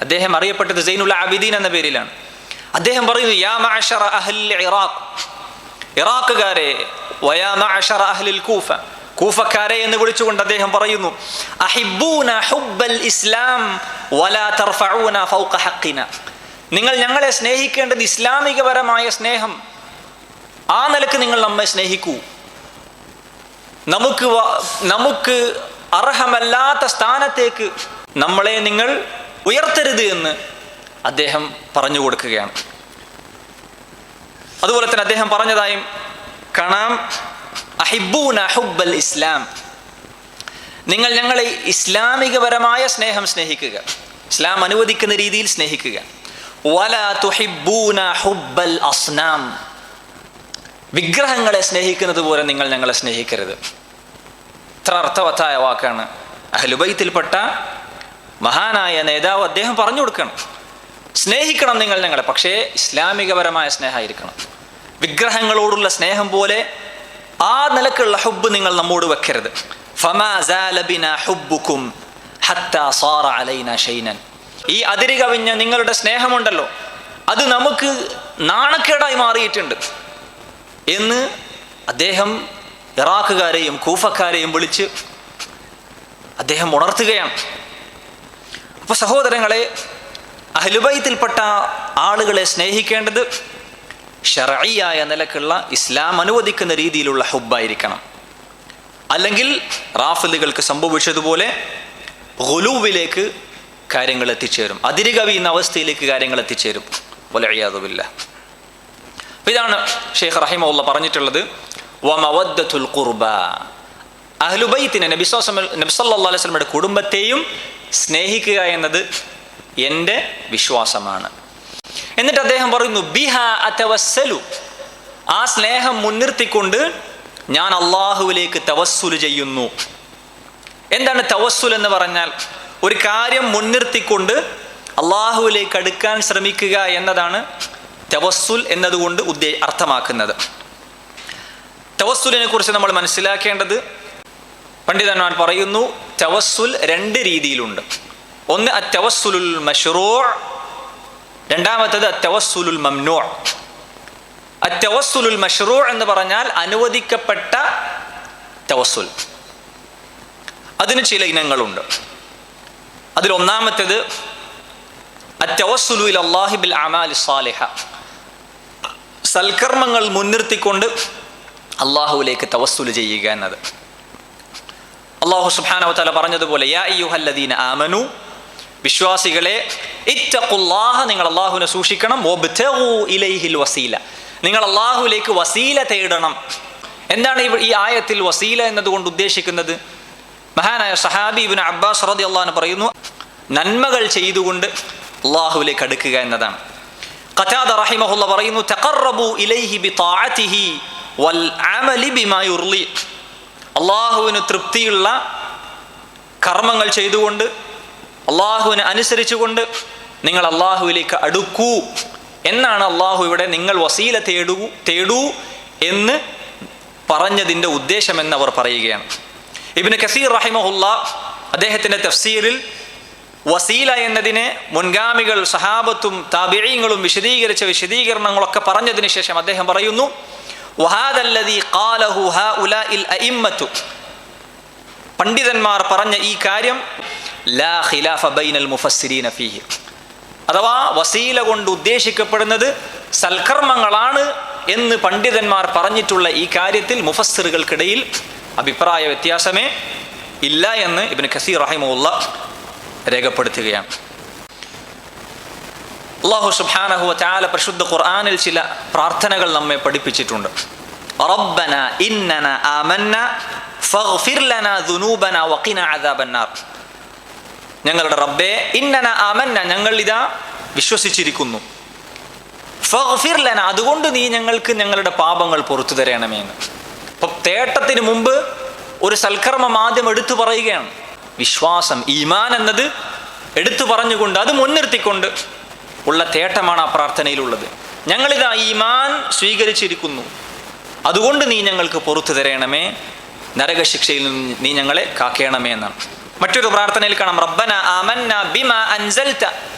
അദ്ദേഹം അറിയപ്പെട്ടത് സൈനുൽ ആബിദീൻ എന്ന പേരിലാണ്. അദ്ദേഹം പറയുന്നു, യാ മഅശറ അഹ്ലിൽ ഇറാഖ്, ഇറാഖുകാരെ, വയാ മഅശറ അഹ്ലിൽ കൂഫ, കൂഫക്കാരെ എന്ന് വിളിച്ചുകൊണ്ട് അദ്ദേഹം പറയുന്നു, അഹിബ്ബൂന ഹുബ്ബൽ ഇസ്ലാം വലാ തർഫഊന ഫൗഖ ഹഖിന, നിങ്ങൾ ഞങ്ങളെ സ്നേഹിക്കേണ്ടത് ഇസ്ലാമികപരമായ സ്നേഹം, ആ നിലക്ക് നിങ്ങൾ നമ്മെ സ്നേഹിക്കൂ, നമുക്ക് അർഹമല്ലാത്ത സ്ഥാനത്തേക്ക് നമ്മളെ നിങ്ങൾ ഉയർത്തരുത് എന്ന് അദ്ദേഹം പറഞ്ഞു കൊടുക്കുകയാണ്. അതുപോലെ തന്നെ അദ്ദേഹം പറഞ്ഞതായും കാണാം, അഹിബ്ബൂന ഹുബ്ബൽ ഇസ്ലാം, നിങ്ങൾ ഞങ്ങളെ ഇസ്ലാമികപരമായ സ്നേഹം സ്നേഹിക്കുക, ഇസ്ലാം അനുവദിക്കുന്ന രീതിയിൽ സ്നേഹിക്കുക. വലാ തുഹിബ്ബൂന ഹുബ്ബൽ അസ്നാം, വിഗ്രഹങ്ങളെ സ്നേഹിക്കുന്നത് പോലെ നിങ്ങൾ ഞങ്ങളെ സ്നേഹിക്കരുത്. ഇത്ര അർത്ഥവത്തായ വാക്കാണ്. അഹ്ലുബൈത്തിൽപ്പെട്ട മഹാനായ നേതാവ് അദ്ദേഹം പറഞ്ഞു കൊടുക്കണം, സ്നേഹിക്കണം നിങ്ങൾ ഞങ്ങളെ, പക്ഷേ ഇസ്ലാമികപരമായ സ്നേഹമായിരിക്കണം. വിഗ്രഹങ്ങളോടുള്ള സ്നേഹം പോലെ ആ നിലക്കുള്ള ഹുബ്ബ് നിങ്ങൾ നമ്മോട് വെക്കരുത്. ഫമാ സാല ബിനാ ഹുബ്ബുകും ഹത്താ സാറ അലൈനാ ഷൈനൻ, ഈ അതിര് കവിഞ്ഞ നിങ്ങളുടെ സ്നേഹമുണ്ടല്ലോ അത് നമുക്ക് നാണക്കേടായി മാറിയിട്ടുണ്ട് എന്ന് അദ്ദേഹം ഇറാഖുകാരെയും കൂഫക്കാരെയും വിളിച്ച് അദ്ദേഹം ഉണർത്തുകയാണ്. അപ്പോൾ സഹോദരങ്ങളെ, അഹ്ലുബൈത്തിൽപ്പെട്ട ആളുകളെ സ്നേഹിക്കേണ്ടത് ശർഈയായ നിലക്കുള്ള ഇസ്ലാം അനുവദിക്കുന്ന രീതിയിലുള്ള ഹുബ്ബായിരിക്കണം. അല്ലെങ്കിൽ റാഫിദുകൾക്ക് സംഭവിച്ചതുപോലെ ഗുലൂവിലേക്ക് കാര്യങ്ങൾ എത്തിച്ചേരും, അതിര് കവിയുന്ന അവസ്ഥയിലേക്ക് കാര്യങ്ങൾ എത്തിച്ചേരും. വലഇയാദു ബില്ലാഹ്. ഇതാണ് ഷെയ്ഖ് റഹിമഹുല്ലാഹ് പറഞ്ഞിട്ടുള്ളത്, വമവദ്ദത്തുൽ ഖുർബ, അഹ്ലുബൈത്തിനെ നബി സല്ലല്ലാഹു അലൈഹി വസല്ലമയുടെ കുടുംബത്തെയും സ്നേഹിക്കുക എന്നത് എൻ്റെ വിശ്വാസമാണ്. എന്നിട്ട് അദ്ദേഹം പറയുന്നു, ബിഹാ അതവസ്സലു, ആ സ്നേഹം മുൻനിർത്തിക്കൊണ്ട് ഞാൻ അള്ളാഹുവിലേക്ക് തവസ്സുൽ ചെയ്യുന്നു. എന്താണ് തവസ്സുൽ എന്ന് പറഞ്ഞാൽ? ഒരു കാര്യം മുൻനിർത്തിക്കൊണ്ട് അള്ളാഹുവിലേക്ക് അടുക്കാൻ ശ്രമിക്കുക എന്നതാണ് തവസ്സുൽ എന്നതുകൊണ്ട് അർത്ഥമാക്കുന്നത്. തവസ്സുലിനെ കുറിച്ച് നമ്മൾ മനസ്സിലാക്കേണ്ടത്, പണ്ഡിതന്മാർ പറയുന്നു, തവസ്സുൽ രണ്ട് രീതിയിലുണ്ട്. ഒന്ന് അത്തവസ്സുലുൽ മശ്റൂഅ്, രണ്ടാമത്തേത് അത്തവസ്സുലുൽ മംനൂഅ്. അത്തവസ്സുലുൽ മശ്റൂഅ് എന്ന് പറഞ്ഞാൽ അനുവദിക്കപ്പെട്ട തവസ്സുൽ. അതിന് ചില ഇനങ്ങളുണ്ട്. അതിലൊന്നാമത്തേത് അത്തവസ്സുലു ഇലല്ലാഹി ബിൽ അമാലി സ്വാലിഹ, സൽക്കർമ്മങ്ങൾ മുൻനിർത്തിക്കൊണ്ട് അള്ളാഹുവിലേക്ക് തവസ്സുൽ ചെയ്യുക എന്നത്. അല്ലാഹു സുബ്ഹാനഹു വ തആല പറഞ്ഞതുപോലെ, യാ അയ്യുഹല്ലദീന ആമനു, വിശ്വാസികളെ, ഇത്തഖുല്ലാഹ, നിങ്ങൾ അള്ളാഹുവിനെ സൂക്ഷിക്കണം, വബ്തഗൂ ഇലൈഹിൽ വസീല, നിങ്ങൾ അള്ളാഹുവിലേക്ക് വസീല തേടണം. എന്താണ് ഈ ആയത്തിൽ വസീല എന്നതുകൊണ്ട് ഉദ്ദേശിക്കുന്നത്? മഹാനായ സഹാബി ഇബ്നു അബ്ബാസ് റളിയല്ലാഹു അൻഹു പറയുന്നു, നന്മകൾ ചെയ്തുകൊണ്ട് അള്ളാഹുവിലേക്ക് അടുക്കുക എന്നതാണ്. ഖതാദ റഹിമഹുല്ലാ പറയുന്നു, തഖറബു ഇലൈഹി ബിതാഅതിഹി വൽ അമലി ബിമാ യുർളി, അള്ളാഹുവിന് തൃപ്തിയുള്ള കർമ്മങ്ങൾ ചെയ്തുകൊണ്ട് അള്ളാഹുവിനെ അനുസരിച്ചുകൊണ്ട് നിങ്ങൾ അള്ളാഹുവിലേക്ക് അടുക്കൂ എന്നാണ് അള്ളാഹു ഇവിടെ നിങ്ങൾ വസീല തേടൂ എന്ന് പറഞ്ഞതിൻ്റെ ഉദ്ദേശമെന്ന് അവർ പറയുകയാണ്. ഇബ്നു കസീർ റഹിമഹുല്ലാ അദ്ദേഹത്തിൻ്റെ തഫ്സീറിൽ വസീല എന്നതിനെ മുൻഗാമികൾ സഹാബത്തും താബിഈങ്ങളും വിശദീകരിച്ച വിശദീകരണങ്ങളൊക്കെ പറഞ്ഞതിന് ശേഷം അദ്ദേഹം പറയുന്നു, വഹാദല്ലദീ ഖാലഹു ഹൗലാഇൽ അഇമ്മത്തു, പണ്ഡിതന്മാർ പറഞ്ഞ ഈ കാര്യം ലാ ഖിലാഫ ബൈനൽ മുഫസ്സിരീന ഫീഹി, അഥവാ വസീല കൊണ്ട് ഉദ്ദേശിക്കപ്പെടുന്നത് സൽക്കർമ്മങ്ങളാണ് എന്ന് പണ്ഡിതന്മാർ പറഞ്ഞിട്ടുള്ള ഈ കാര്യത്തിൽ മുഫസ്സിറുകൾക്കിടയിൽ അഭിപ്രായ വ്യത്യാസമേ ഇല്ല എന്ന് ഇബ്നു കസീർ റഹിമഹുല്ലാ രേഖപ്പെടുത്തുകയാണ്. അല്ലാഹു സുബ്ഹാനഹു വ തആല പരിശുദ്ധ ഖുർആനിൽ ചില പ്രാർത്ഥനകൾ നമ്മെ പഠിപ്പിച്ചിട്ടുണ്ട്. റബ്ബന ഇന്നന ആമന്ന ഫഗ്ഫിർ ലനാ ദുനൂബന വഖിന അദാബന്നാർ, ഞങ്ങളുടെ റബ്ബേ, ഇന്നന ആമന്ന, ഞങ്ങൾ ഇതാ വിശ്വസിച്ചിരിക്കുന്നു, ഫഗ്ഫിർ ലനാ, അതുകൊണ്ട് നീ ഞങ്ങൾക്ക് ഞങ്ങളുടെ പാപങ്ങൾ പുറത്തു തരണമേന്ന്. അപ്പം തേട്ടത്തിന് മുമ്പ് ഒരു സൽക്കർമ്മം ആദ്യം എടുത്തു പറയുകയാണ്. വിശ്വാസം, ഈമാൻ എന്നത് എടുത്തു പറഞ്ഞുകൊണ്ട് അത് മുൻനിർത്തിക്കൊണ്ട് ഉള്ള തേട്ടമാണ് ആ പ്രാർത്ഥനയിലുള്ളത്. ഞങ്ങളിതാ ഈമാൻ സ്വീകരിച്ചിരിക്കുന്നു, അതുകൊണ്ട് നീ ഞങ്ങൾക്ക് പുറത്തു തരണമേ, നരകശിക്ഷയിൽ നിന്ന് നീ ഞങ്ങളെ കാക്കേണമേ എന്നാണ്. മറ്റൊരു പ്രാർത്ഥനയിൽ കാണാം, റബ്ബന ആമന്ന ബിമാ അൻസൽത,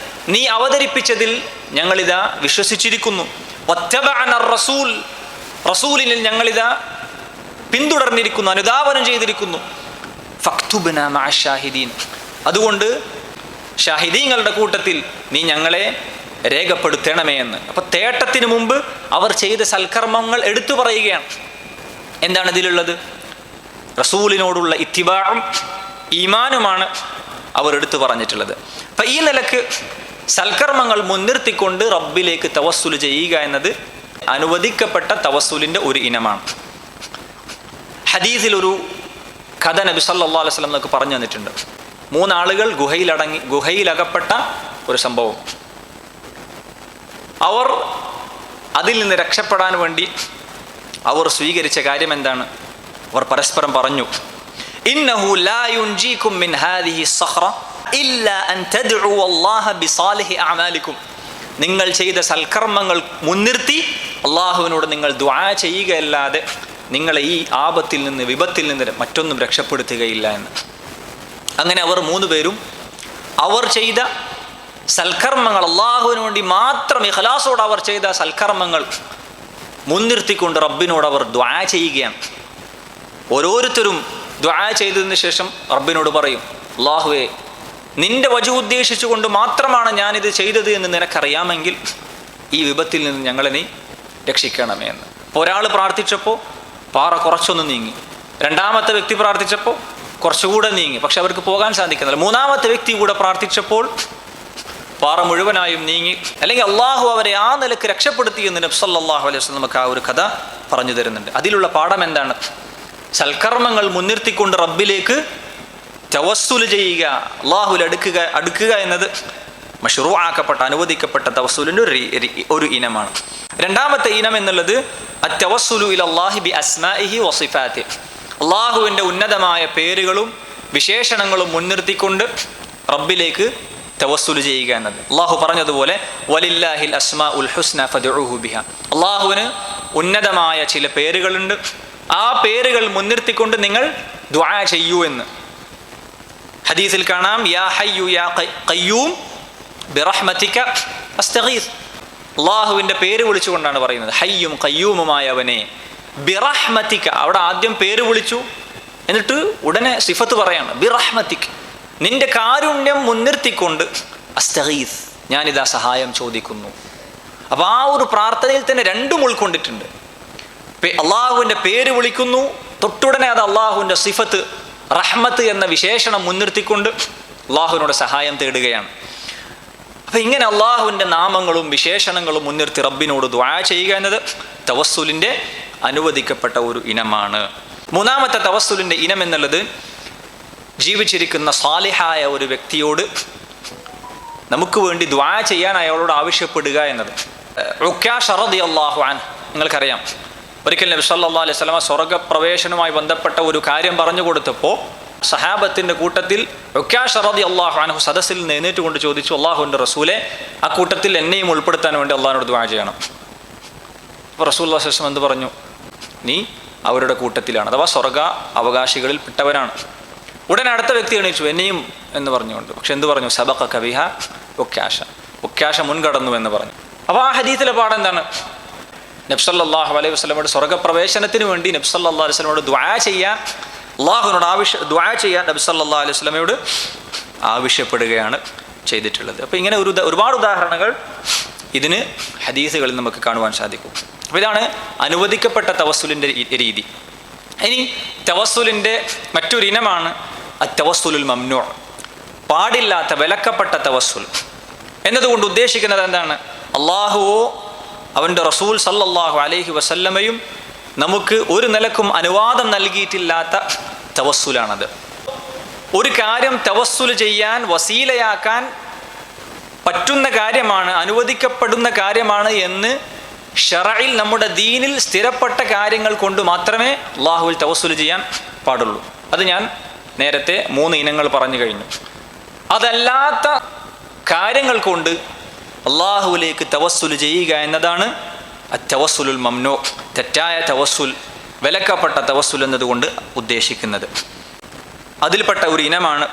നീ അവതരിപ്പിച്ചതിൽ ഞങ്ങളിതാ വിശ്വസിച്ചിരിക്കുന്നു, വത്തബഅന റസൂൽ, റസൂലിനിൽ ഞങ്ങളിതാ പിന്തുടർന്നിരിക്കുന്നു, അനുധാവനം ചെയ്തിരിക്കുന്നു, ഫക്തുബ്ന മഅ ഷാഹിദീൻ, അതുകൊണ്ട് ഷാഹിദീങ്ങളുടെ കൂട്ടത്തിൽ നീ ഞങ്ങളെ രേഖപ്പെടുത്തണമേ എന്ന്. അപ്പൊ തേട്ടത്തിന് മുമ്പ് അവർ ചെയ്ത സൽക്കർമ്മങ്ങൾ എടുത്തു പറയുകയാണ്. എന്താണ് ഇതിലുള്ളത്? റസൂലിനോടുള്ള ഇത്തിബാഉം ഈമാനുമാണ് അവർ എടുത്തു പറഞ്ഞിട്ടുള്ളത്. അപ്പൊ ഈ നിലക്ക് സൽക്കർമ്മങ്ങൾ മുൻനിർത്തിക്കൊണ്ട് റബ്ബിലേക്ക് തവസ്സുൽ ചെയ്യുക എന്നത് അനുവദിക്കപ്പെട്ട തവസ്സുലിന്റെ ഒരു ഇനമാണ്. ഹദീസിൽ ഒരു കഥ നബി സല്ലല്ലാഹു അലൈഹി വസല്ലം നമുക്ക് പറഞ്ഞു തന്നിട്ടുണ്ട്. 3 ആളുകൾ ഗുഹയിലകപ്പെട്ട ഒരു സംഭവം. അവർ അതിൽ നിന്ന് രക്ഷപ്പെടാൻ വേണ്ടി അവർ സ്വീകരിച്ച കാര്യം എന്താണ്? അവർ പരസ്പരം പറഞ്ഞു, ഇന്നഹു ലാ യുൻജീകും മിൻ ഹാദിഹി സഖറ ഇല്ലാ അൻ തദ്ഉ അല്ലാഹ ബിസാലിഹി അഅമാലികും, നിങ്ങൾ ചെയ്ത സൽക്കർമ്മങ്ങൾ മുൻനിർത്തി അള്ളാഹുവിനോട് നിങ്ങൾ ദുആ ചെയ്യുകയല്ലാതെ നിങ്ങളെ ഈ ആപത്തിൽ നിന്ന്, വിപത്തിൽ നിന്ന് മറ്റൊന്നും രക്ഷപ്പെടുത്തുകയില്ല എന്ന്. അങ്ങനെ അവർ 3 പേരും അവർ ചെയ്ത സൽക്കർമ്മങ്ങൾ, അള്ളാഹുവിന് വേണ്ടി മാത്രം ഇഖ്ലാസോടെ അവർ ചെയ്ത സൽക്കർമ്മങ്ങൾ മുൻനിർത്തിക്കൊണ്ട് റബ്ബിനോട് അവർ ദുആ ചെയ്യുകയാണ്. ഓരോരുത്തരും ദുആ ചെയ്തതിന് ശേഷം റബ്ബിനോട് പറയും, അള്ളാഹുവേ, നിന്റെ വജു ഉദ്ദേശിച്ചുകൊണ്ട് മാത്രമാണ് ഞാനിത് ചെയ്തത് എന്ന് നിനക്കറിയാമെങ്കിൽ ഈ വിപത്തിൽ നിന്ന് ഞങ്ങളെ നീ രക്ഷിക്കണമേ എന്ന്. ഒരാൾ പ്രാർത്ഥിച്ചപ്പോൾ പാറ കുറച്ചൊന്ന് നീങ്ങി, രണ്ടാമത്തെ വ്യക്തി പ്രാർത്ഥിച്ചപ്പോൾ കുറച്ചുകൂടെ നീങ്ങി, പക്ഷെ അവർക്ക് പോകാൻ സാധിക്കുന്നില്ല. 3-ാമത്തെ വ്യക്തി കൂടെ പ്രാർത്ഥിച്ചപ്പോൾ പാറ മുഴുവനായും നീങ്ങി. അല്ലെങ്കിൽ അള്ളാഹു അവരെ ആ നിലക്ക് രക്ഷപ്പെടുത്തി എന്ന് നബി സല്ലല്ലാഹു അലൈഹി വസല്ലം നമുക്ക് ആ ഒരു കഥ പറഞ്ഞു തരുന്നുണ്ട്. അതിലുള്ള പാഠം എന്താണ്? സൽക്കർമ്മങ്ങൾ മുൻനിർത്തിക്കൊണ്ട് റബ്ബിലേക്ക് തവസ്സുൽ ചെയ്യുക, അള്ളാഹുവിൽ അടുക്കുക എന്നത് മശ്റൂആക്കപ്പെട്ട, അനുവദിക്കപ്പെട്ട തവസ്സുലിൻ്റെ ഒരു ഇനമാണ്. 2-ാമത്തെ ഇനം എന്നുള്ളത് അത്തവസ്സുലു ഇലല്ലാഹി ബി അസ്മാഇഹി വസിഫാതിഹി, അള്ളാഹുവിൻ്റെ ഉന്നതമായ പേരുകളും വിശേഷണങ്ങളും മുൻനിർത്തിക്കൊണ്ട് റബ്ബിലേക്ക് തവസ്സുൽ ചെയ്യുക എന്നത്. അള്ളാഹു പറഞ്ഞതുപോലെ വലില്ലാഹിൽ അസ്മാഉൽ ഹുസ്ന ഫദ്ഉഹു ബിഹ, അള്ളാഹുവിന് ഉന്നതമായ ചില പേരുകളുണ്ട്, ആ പേരുകൾ മുൻനിർത്തിക്കൊണ്ട് നിങ്ങൾ ദുആ ചെയ്യൂ എന്ന്. ഹദീസിൽ കാണാം, യാ ഹയ്യു യാ ഖയ്യൂം ബിറഹ്മതിക അസ്തഗീസ്, അള്ളാഹുവിൻ്റെ പേര് വിളിച്ചുകൊണ്ടാണ് പറയുന്നത്. ഹയ്യും ഖയ്യൂമുമായവനെ ബിറഹ്മതിക, അവിടെ ആദ്യം പേര് വിളിച്ചു, എന്നിട്ട് ഉടനെ സിഫത്ത് പറയാണ് ബിറഹ്മതിക, നിന്റെ കാരുണ്യം മുൻനിർത്തിക്കൊണ്ട് അസ്തഗീസ്, ഞാനിതാ സഹായം ചോദിക്കുന്നു. അപ്പോൾ ആ ഒരു പ്രാർത്ഥനയിൽ തന്നെ രണ്ടും ഉൾക്കൊണ്ടിട്ടുണ്ട്. അള്ളാഹുവിൻ്റെ പേര് വിളിക്കുന്നു, തൊട്ടുടനെ അത് അള്ളാഹുവിൻ്റെ സിഫത്ത് റഹ്മത്ത് എന്ന വിശേഷണം മുൻനിർത്തിക്കൊണ്ട് അള്ളാഹുവിനോട് സഹായം തേടുകയാണ്. അപ്പം ഇങ്ങനെ അള്ളാഹുവിൻ്റെ നാമങ്ങളും വിശേഷണങ്ങളും മുൻനിർത്തി റബ്ബിനോട് ദുആ ചെയ്യുക എന്നത് തവസ്സുലിൻ്റെ അനുവദിക്കപ്പെട്ട ഒരു ഇനമാണ്. മൂന്നാമത്തെ തവസ്സുലിൻ്റെ ഇനം എന്നുള്ളത് ജീവിച്ചിരിക്കുന്ന സാലിഹായ ഒരു വ്യക്തിയോട് നമുക്ക് വേണ്ടി ദുആ ചെയ്യാൻ അയാളോട് ആവശ്യപ്പെടുക എന്നത്. ഉക്കാശ റളിയല്ലാഹു അൻഹു, നിങ്ങൾക്കറിയാം, ഒരിക്കൽ നബി സല്ലല്ലാഹു അലൈഹി വസല്ലമ സ്വർഗ്ഗപ്രവേശനവുമായി ബന്ധപ്പെട്ട ഒരു കാര്യം പറഞ്ഞു കൊടുത്തപ്പോൾ സഹാബത്തിൻ്റെ കൂട്ടത്തിൽ ഉക്കാശ റളിയല്ലാഹു അൻഹു സദസ്സിൽ നിന്ന് എഴുന്നേറ്റ് കൊണ്ട് ചോദിച്ചു, അള്ളാഹുവിൻ്റെ റസൂലെ, ആ കൂട്ടത്തിൽ എന്നെയും ഉൾപ്പെടുത്താൻ വേണ്ടി അള്ളാഹിനോട് ദുആ ചെയ്യണം. അപ്പോൾ റസൂലുള്ളാഹി സ്വല്ലല്ലാഹു അലൈഹി വസല്ലം എന്ത് പറഞ്ഞു? നീ അവരുടെ കൂട്ടത്തിലാണ്, അഥവാ സ്വർഗ അവകാശികളിൽ പെട്ടവനാണ്. ഉടനെ അടുത്ത വ്യക്തി എണീച്ചു, എന്നെയും എന്ന് പറഞ്ഞുകൊണ്ട്. പക്ഷെ എന്ത് പറഞ്ഞു? സബഖക ബിഹാ ഉക്കാശ, ഉക്കാശ മുൻകടന്നു എന്ന് പറഞ്ഞു. അപ്പോൾ ആ ഹദീസിലെ പാഠം എന്താണ്? നബി സല്ലല്ലാഹു അലൈഹി വസല്ലമയുടെ സ്വർഗ്ഗപ്രവേശനത്തിന് വേണ്ടി നബി സല്ലല്ലാഹു അലൈഹി വസല്ലമയോട് ദുആ ചെയ്യാൻ, അള്ളാഹുവിനോട് ദുആ ചെയ്യാൻ നബി സല്ലല്ലാഹു അലൈഹി വസല്ലമയോട് ആവശ്യപ്പെടുകയാണ് ചെയ്തിട്ടുള്ളത്. അപ്പോൾ ഇങ്ങനെ ഒരുപാട് ഉദാഹരണങ്ങൾ ഇതിന് ഹദീസുകളിൽ നമുക്ക് കാണുവാൻ സാധിക്കും. അപ്പോൾ ഇതാണ് അനുവദിക്കപ്പെട്ട തവസ്സുലിൻ്റെ രീതി. ഇനി തവസ്സുലിൻ്റെ മറ്റൊരു ഇനമാണ് അത്തവസ്സുലുൽ മംനൂ, പാടില്ലാത്ത വിലക്കപ്പെട്ട തവസ്സുൽ എന്നതുകൊണ്ട് ഉദ്ദേശിക്കുന്നത് എന്താണ്? അള്ളാഹുവോ അവൻ്റെ റസൂൽ സല്ലല്ലാഹു അലൈഹി വസല്ലമയും നമുക്ക് ഒരു നിലക്കും അനുവാദം നൽകിയിട്ടില്ലാത്ത തവസ്സുലാണത്. ഒരു കാര്യം തവസ്സുൽ ചെയ്യാൻ വസീലയാക്കാൻ പറ്റുന്ന കാര്യമാണ്, അനുവദിക്കപ്പെടുന്ന കാര്യമാണ് എന്ന് ശറഇൽ നമ്മുടെ ദീനിൽ സ്ഥിരപ്പെട്ട കാര്യങ്ങൾ കൊണ്ട് മാത്രമേ അള്ളാഹുവിൽ തവസ്സുൽ ചെയ്യാൻ പാടുള്ളൂ. അത് ഞാൻ നേരത്തെ 3 ഇനങ്ങൾ പറഞ്ഞു കഴിഞ്ഞു. അതല്ലാത്ത കാര്യങ്ങൾ കൊണ്ട് അള്ളാഹുവിലേക്ക് തവസ്സുൽ ചെയ്യുക എന്നതാണ് അത്തവസ്സുലുൽ മംനൂ, തെറ്റായ തവസ്സുൽ, വിലക്കപ്പെട്ട തവസ്സുൽ എന്നതുകൊണ്ട് ഉദ്ദേശിക്കുന്നത്. അതിൽപ്പെട്ട ഒരു ഇനമാണ്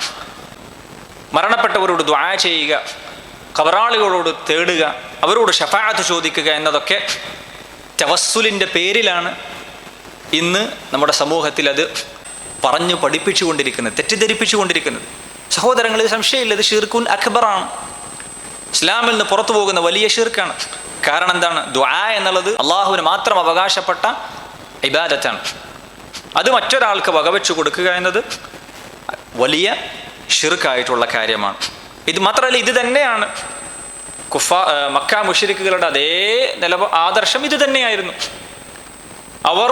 മരണപ്പെട്ടവരോട് ദുആ ചെയ്യുക, ഖബറാളികളോട് തേടുക, അവരോട് ശഫാഅത്ത് ചോദിക്കുക എന്നതൊക്കെ തവസ്സുലിൻ്റെ പേരിലാണ് ഇന്ന് നമ്മുടെ സമൂഹത്തിൽ അത് പറഞ്ഞു പഠിപ്പിച്ചുകൊണ്ടിരിക്കുന്നത്, തെറ്റിദ്ധരിപ്പിച്ചുകൊണ്ടിരിക്കുന്നത്. സഹോദരങ്ങളിൽ സംശയമില്ല, ഇത് ഷിർക്കുൻ അക്ബറാണ്, ഇസ്ലാമിൽ നിന്ന് പുറത്തു പോകുന്ന വലിയ ഷിർക്കാണ്. കാരണം എന്താണ്? ദുആ എന്നുള്ളത് അള്ളാഹുവിന് മാത്രം അവകാശപ്പെട്ട ഇബാദത്താണ്. അത് മറ്റൊരാൾക്ക് വകവെച്ചു കൊടുക്കുക എന്നത് വലിയ ഷിർക്കായിട്ടുള്ള കാര്യമാണ്. ഇത് മാത്രമല്ല, ഇത് തന്നെയാണ് മക്ക മുശ്രിക്കുകളുടെ അതേ ആദർശം ഇത് തന്നെയായിരുന്നു. അവർ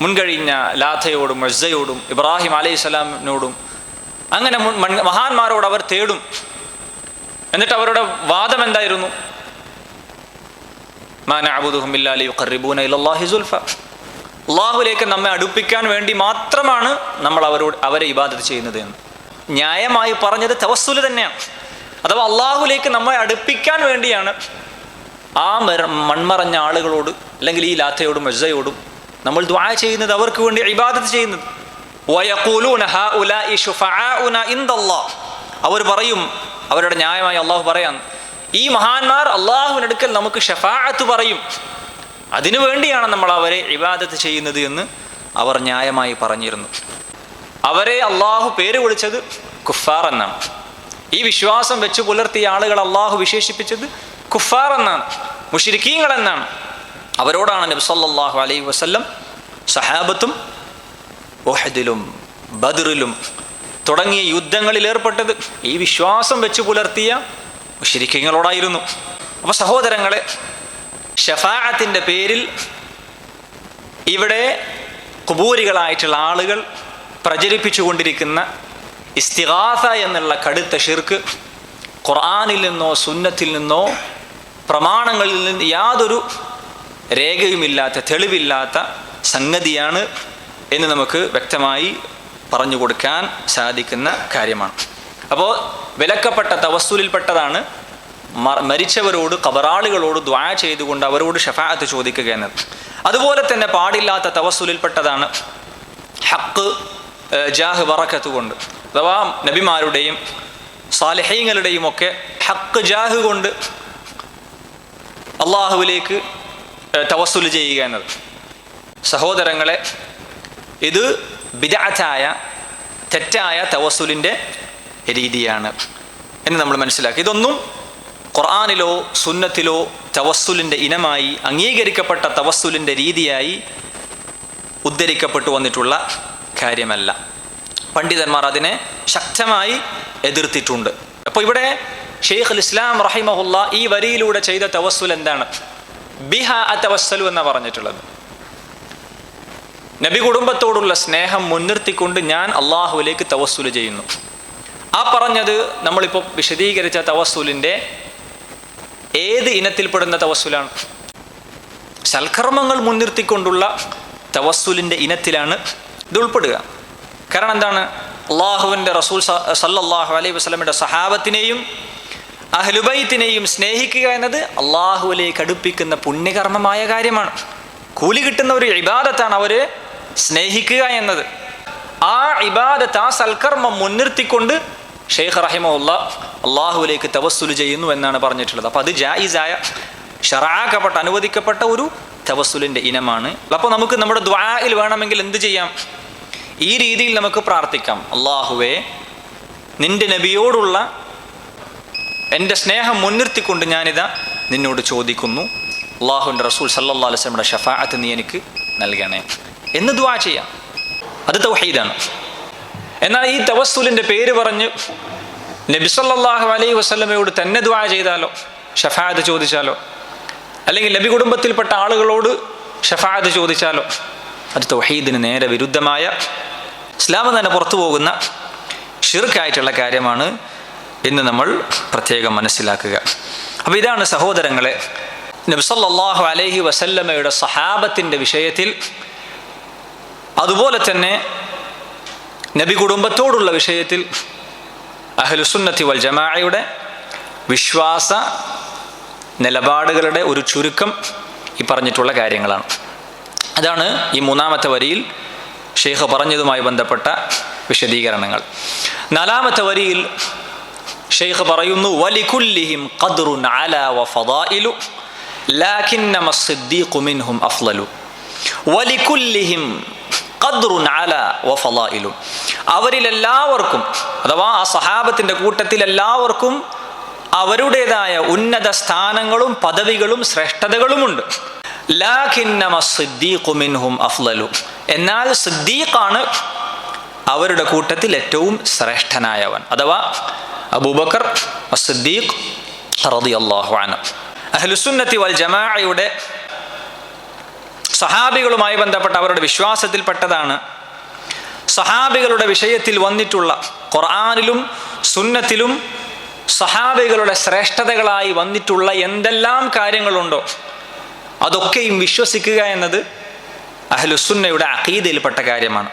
മുൻകഴിഞ്ഞ ലാത്തയോടും ഉസ്സയോടും ഇബ്രാഹിം അലൈഹിസ്സലാമിനോടും അങ്ങനെ മഹാന്മാരോട് അവർ തേടും. എന്നിട്ട് അവരുടെ വാദം എന്തായിരുന്നു? മാ നഅബുദുഹും ഇല്ലാ ലിയുഖർരിബൂന ഇലല്ലാഹി സുൽഫ, അള്ളാഹുവിലേക്ക് നമ്മെ അടുപ്പിക്കാൻ വേണ്ടി മാത്രമാണ് നമ്മൾ അവരെ ഇബാദത്ത് ചെയ്യുന്നത് എന്ന്. ന്യായമായി പറഞ്ഞത് തവസ്സുൽ തന്നെയാണ്. അഥവാ അള്ളാഹുവിലേക്ക് നമ്മെ അടുപ്പിക്കാൻ വേണ്ടിയാണ് ആ മൺമറഞ്ഞ ആളുകളോട് അല്ലെങ്കിൽ ഈ ലാത്തയോടും ഉസ്സയോടും നമ്മൾ ദുആ ചെയ്യുന്നത്, അവർക്ക് വേണ്ടി ഇബാദത്ത് ചെയ്യുന്നത്. വയഖൂലൂന ഹൗലാഇ ശുഫആഉന ഇൻദല്ലാഹ്, അവർ പറയും, അവരുടെ ന്യായമായി അള്ളാഹു പറയാം, ഈ മഹാന്മാർ അള്ളാഹുവിനടുക്കൽ നമുക്ക് ഷഫാഅത്ത് പറയും, അതിനു വേണ്ടിയാണ് നമ്മൾ അവരെ ഇബാദത്ത് ചെയ്യുന്നത് എന്ന് അവർ ന്യായമായി പറഞ്ഞിരുന്നു. അവരെ അള്ളാഹു പേര് വിളിച്ചത് കുഫാർ എന്നാണ്. ഈ വിശ്വാസം വെച്ച് പുലർത്തിയ ആളുകൾ അള്ളാഹു വിശേഷിപ്പിച്ചത് കുഫാർ എന്നാണ്, മുശ്രിക്കീങ്ങൾ എന്നാണ്. അവരോടാണ് നബി സല്ലല്ലാഹു അലൈഹി വസല്ലം സഹാബത്തും ഉഹദിലും ബദറിലും തുടങ്ങിയ യുദ്ധങ്ങളിൽ ഏർപ്പെട്ടത് ഈ വിശ്വാസം വെച്ച് പുലർത്തിയ മുശ്രിക്കീങ്ങളോടായിരുന്നു. അപ്പോൾ സഹോദരങ്ങളെ, ഷഫാഅത്തിൻ്റെ പേരിൽ ഇവിടെ ഖുബൂരികളായിട്ടുള്ള ആളുകൾ പ്രചരിപ്പിച്ചു കൊണ്ടിരിക്കുന്ന ഇസ്തിഗാസ എന്നുള്ള കടുത്ത ഷിർക്ക് ഖുർആനിൽ നിന്നോ സുന്നത്തിൽ നിന്നോ പ്രമാണങ്ങളിൽ നിന്ന് യാതൊരു രേഖയുമില്ലാത്ത, തെളിവില്ലാത്ത സംഗതിയാണ് എന്ന് നമുക്ക് വ്യക്തമായി പറഞ്ഞു കൊടുക്കാൻ സാധിക്കുന്ന കാര്യമാണ്. അപ്പോൾ വിലക്കപ്പെട്ട തവസ്സുലിൽപ്പെട്ടതാണ് മരിച്ചവരോട്, ഖബറാളികളോട് ദുആ ചെയ്തുകൊണ്ട് അവരോട് ഷഫാഅത്ത് ചോദിക്കുക എന്നത്. അതുപോലെ തന്നെ പാടില്ലാത്ത തവസ്സുലിൽപ്പെട്ടതാണ് ഹക്ക്, ജാഹ്, ബറക്കത്ത് കൊണ്ട്, അഥവാ നബിമാരുടെയും സാലിഹീങ്ങളുടെയും ഒക്കെ ഹക്ക്, ജാഹ് കൊണ്ട് അള്ളാഹുവിലേക്ക് തവസ്സുൽ ചെയ്യുക എന്നത്. സഹോദരങ്ങളെ, ഇത് ബിദ്അത്തായ തെറ്റായ തവസ്സുലിൻ്റെ രീതിയാണ് എന്ന് നമ്മൾ മനസ്സിലാക്കി. ഇതൊന്നും ഖുർആനിലോ സുന്നത്തിലോ തവസ്സുലിൻ്റെ ഇനമായി അംഗീകരിക്കപ്പെട്ട തവസ്സുലിൻ്റെ രീതിയായി ഉദ്ധരിക്കപ്പെട്ടു വന്നിട്ടുള്ള കാര്യമല്ല. പണ്ഡിതന്മാർ അതിനെ ശക്തമായി എതിർത്തിട്ടുണ്ട്. അപ്പോൾ ഇവിടെ ഷെയ്ഖുൽ ഇസ്ലാം റഹിമഹുല്ല ഈ വരിയിലൂടെ ചെയ്ത തവസ്സുൽ എന്താണ്? ബിഹ അതവസ്സലു എന്ന് പറഞ്ഞിട്ടുള്ളത്. നബി കുടുംബത്തോടുള്ള സ്നേഹം മുൻനിർത്തിക്കൊണ്ട് ഞാൻ അള്ളാഹുവിലേക്ക് തവസ്സുൽ ചെയ്യുന്നു. ആ പറഞ്ഞത് നമ്മളിപ്പോൾ വിശദീകരിച്ച തവസ്സുലിൻ്റെ ഏത് ഇനത്തിൽപ്പെടുന്ന തവസ്സുലാണ്? സൽക്കർമ്മങ്ങൾ മുൻനിർത്തിക്കൊണ്ടുള്ള തവസ്സുലിൻ്റെ ഇനത്തിലാണ് ഇത് ഉൾപ്പെടുക. കാരണം എന്താണ്? അള്ളാഹുവിൻ്റെ റസൂൽ സല്ലല്ലാഹു അലൈഹി വസല്ലമയുടെ സഹാബത്തിനെയും അഹ്ലുബൈത്തിനെയും സ്നേഹിക്കുക എന്നത് അള്ളാഹുവിലേക്ക് അടുപ്പിക്കുന്ന പുണ്യകർമ്മമായ കാര്യമാണ്. കൂലി കിട്ടുന്ന ഒരു ഇബാദത്താണ് അവരെ സ്നേഹിക്കുക എന്നത്. ആ ഇബാദത്ത്, ആ സൽക്കർമ്മം മുൻനിർത്തിക്കൊണ്ട് ഷെയ്ഖ് റഹിമഹുല്ല അള്ളാഹുവിലേക്ക് തവസ്സുൽ ചെയ്യുന്നു എന്നാണ് പറഞ്ഞിട്ടുള്ളത്. അപ്പോൾ അത് ജായിസായ, ശറഅാക്കപ്പെട്ട, അനുവദിക്കപ്പെട്ട ഒരു തവസ്സുലിൻ്റെ ഇനമാണ്. അപ്പോൾ നമുക്ക് നമ്മുടെ ദുആയിൽ വേണമെങ്കിൽ എന്ത് ചെയ്യാം? ഈ രീതിയിൽ നമുക്ക് പ്രാർത്ഥിക്കാം. അള്ളാഹുവേ, നിൻ്റെ നബിയോടുള്ള എൻ്റെ സ്നേഹം മുൻനിർത്തിക്കൊണ്ട് ഞാനിതാ നിന്നോട് ചോദിക്കുന്നു, അള്ളാഹുവിൻ്റെ റസൂൽ സല്ലല്ലാഹു അലൈഹി വസല്ലമയുടെ ഷഫാഅത്ത് നീ എനിക്ക് നൽകണേ എന്ന് ദുആ ചെയ്യാം. അത് തൗഹീദാണ്. എന്നാൽ ഈ തവസ്സുലിൻ്റെ പേര് പറഞ്ഞ് നബി സല്ലല്ലാഹു അലൈഹി വസല്ലമയോട് തന്നെ ദുആ ചെയ്താലോ, ഷഫാഅത്ത് ചോദിച്ചാലോ, അല്ലെങ്കിൽ നബി കുടുംബത്തിൽപ്പെട്ട ആളുകളോട് ഷഫാഅത്ത് ചോദിച്ചാലോ, അത് തൗഹീദിന് നേരെ വിരുദ്ധമായ, ഇസ്ലാമിൽ തന്നെ പുറത്തു പോകുന്ന ഷിർക്കായിട്ടുള്ള കാര്യമാണ് എന്ന് നമ്മൾ പ്രത്യേകം മനസ്സിലാക്കുക. അപ്പോൾ ഇതാണ് സഹോദരങ്ങളെ, നബി സല്ലല്ലാഹു അലൈഹി വസല്ലമയുടെ സഹാബത്തിൻ്റെ വിഷയത്തിൽ, അതുപോലെ തന്നെ നബി കുടുംബത്തോടുള്ള വിഷയത്തിൽ അഹ്ലുസുന്നത്തി വൽ ജമാഅയുടെ വിശ്വാസ നിലപാടുകളുടെ ഒരു ചുരുക്കം ഈ പറഞ്ഞിട്ടുള്ള കാര്യങ്ങളാണ്. അതാണ് ഈ മൂന്നാമത്തെ വരിയിൽ ഷെയ്ഖ് പറഞ്ഞതുമായി ബന്ധപ്പെട്ട വിശദീകരണങ്ങൾ. നാലാമത്തെ വരിയിൽ ഷെയ്ഖ് പറയുന്നു, വലികുല്ലിഹിം ഖദ്റുൻ അലാ വഫദായിലു ലാകിന്നമ അസ്സിദ്ദീഖു മിൻഹും അഫ്ളലു. വലികുല്ലിഹിം ഖദ്റുൻ അലാ വഫദായിലു. അവരിലെല്ലാവർക്കും, അഥവാ ആ സഹാബത്തിൻ്റെ കൂട്ടത്തിൽ എല്ലാവർക്കും അവരുടേതായ ഉന്നത സ്ഥാനങ്ങളും പദവികളും ശ്രേഷ്ഠതകളുമുണ്ട്. ലാകിന്നമ അസ്സിദ്ദീഖു മിൻഹും അഫ്ളലു. എന്നാൽ സിദ്ദീഖാണ് അവരുടെ കൂട്ടത്തിൽ ഏറ്റവും ശ്രേഷ്ഠനായവൻ, അഥവാ അബൂബക്കർ അസ്സിദ്ദീഖ് റളിയല്ലാഹു അൻഹു. അഹ്ലുസുന്നത്തി വൽ ജമാഅയുടെ സഹാബികളുമായി ബന്ധപ്പെട്ട അവരുടെ വിശ്വാസത്തിൽപ്പെട്ടതാണ് സഹാബികളുടെ വിഷയത്തിൽ വന്നിട്ടുള്ള, ഖുർആനിലും സുന്നത്തിലും സഹാബികളുടെ ശ്രേഷ്ഠതകളായി വന്നിട്ടുള്ള എന്തെല്ലാം കാര്യങ്ങളുണ്ടോ അതൊക്കെയും വിശ്വസിക്കുക എന്നത് അഹ്ലുസുന്നയുടെ അഖീദയിൽപ്പെട്ട കാര്യമാണ്.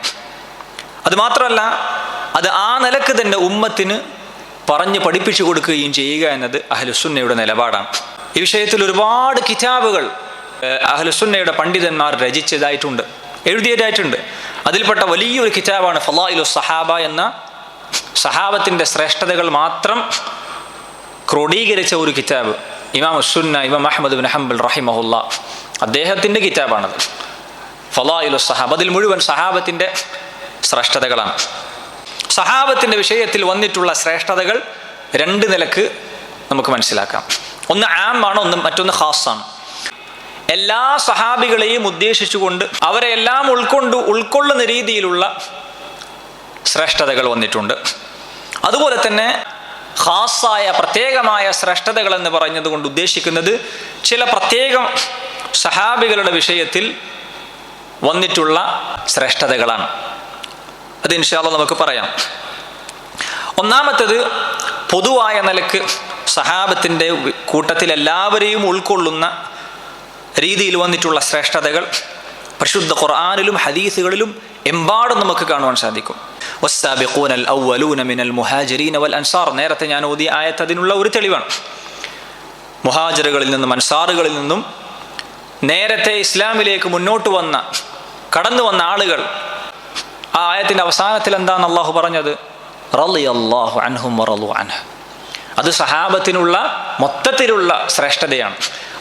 അതുമാത്രമല്ല, അത് ആ നിലക്ക് തന്നെ ഉമ്മത്തിന് പറഞ്ഞ് പഠിപ്പിച്ചു കൊടുക്കുകയും ചെയ്യുക എന്നത് അഹ്ലുസുന്നയുടെ നിലപാടാണ്. ഈ വിഷയത്തിൽ ഒരുപാട് കിതാബുകൾ അഹ്ലുസുന്നയുടെ പണ്ഡിതന്മാർ രചിച്ചതായിട്ടുണ്ട്, എഴുതിയതായിട്ടുണ്ട്. അതിൽപ്പെട്ട വലിയൊരു കിതാബാണ് ഫളായിലു സഹാബ എന്ന സഹാബത്തിൻ്റെ ശ്രേഷ്ഠതകൾ മാത്രം ക്രോഡീകരിച്ച ഒരു കിതാബ്. ഇമാം സുന്ന ഇമാം അഹ്മദ് ബിൻ ഹംബൽ റഹിമഹുല്ല അദ്ദേഹത്തിൻ്റെ കിതാബാണത്, ഫളായിലു സഹാബ. അതിൽ മുഴുവൻ സഹാബത്തിൻ്റെ ശ്രേഷ്ഠതകളാണ്. സഹാബത്തിൻ്റെ വിഷയത്തിൽ വന്നിട്ടുള്ള ശ്രേഷ്ഠതകൾ രണ്ട് നിലക്ക് നമുക്ക് മനസ്സിലാക്കാം. ഒന്ന് ആമാണ്, മറ്റൊന്ന് ഖാസാണ്. എല്ലാ സഹാബികളെയും ഉദ്ദേശിച്ചുകൊണ്ട് അവരെ എല്ലാം ഉൾക്കൊള്ളുന്ന രീതിയിലുള്ള ശ്രേഷ്ഠതകൾ വന്നിട്ടുണ്ട്. അതുപോലെ തന്നെ ഖാസായ പ്രത്യേകമായ ശ്രേഷ്ഠതകൾ എന്ന് പറഞ്ഞതുകൊണ്ട് ഉദ്ദേശിക്കുന്നത് ചില പ്രത്യേക സഹാബികളുടെ വിഷയത്തിൽ വന്നിട്ടുള്ള ശ്രേഷ്ഠതകളാണ്. അത് ഇൻഷാ അല്ലാഹ് നമുക്ക് പറയാം. ഒന്നാമത്തേത്, പൊതുവായ നിലക്ക് സഹാബത്തിൻ്റെ കൂട്ടത്തിൽ എല്ലാവരെയും ഉൾക്കൊള്ളുന്ന രീതിയിൽ വന്നിട്ടുള്ള ശ്രേഷ്ഠതകൾ പരിശുദ്ധ ഖുർആനിലും ഹദീസുകളിലും എമ്പാടും നമുക്ക് കാണുവാൻ സാധിക്കും. വസ്സാബിഖൂനൽ അവ്വലൂന മിനൽ മുഹാജിരീന വൽ അൻസാർ, നേരത്തെ ഞാൻ ഓതിയ ആയത്ത് അതിനുള്ള ഒരു തെളിവാണ്. മുഹാജിറുകളിൽ നിന്നും അൻസാറുകളിൽ നിന്നും നേരത്തെ ഇസ്ലാമിലേക്ക് മുന്നോട്ട് വന്ന കടന്നു വന്ന ആളുകൾ. ആ ആയത്തിൻ്റെ അവസാനത്തിൽ എന്താണ് അള്ളാഹു പറഞ്ഞത്? റളിയല്ലാഹു അൻഹും വറളു അൻഹു. അത് സഹാബത്തിനുള്ള മൊത്തത്തിലുള്ള ശ്രേഷ്ഠതയാണ്.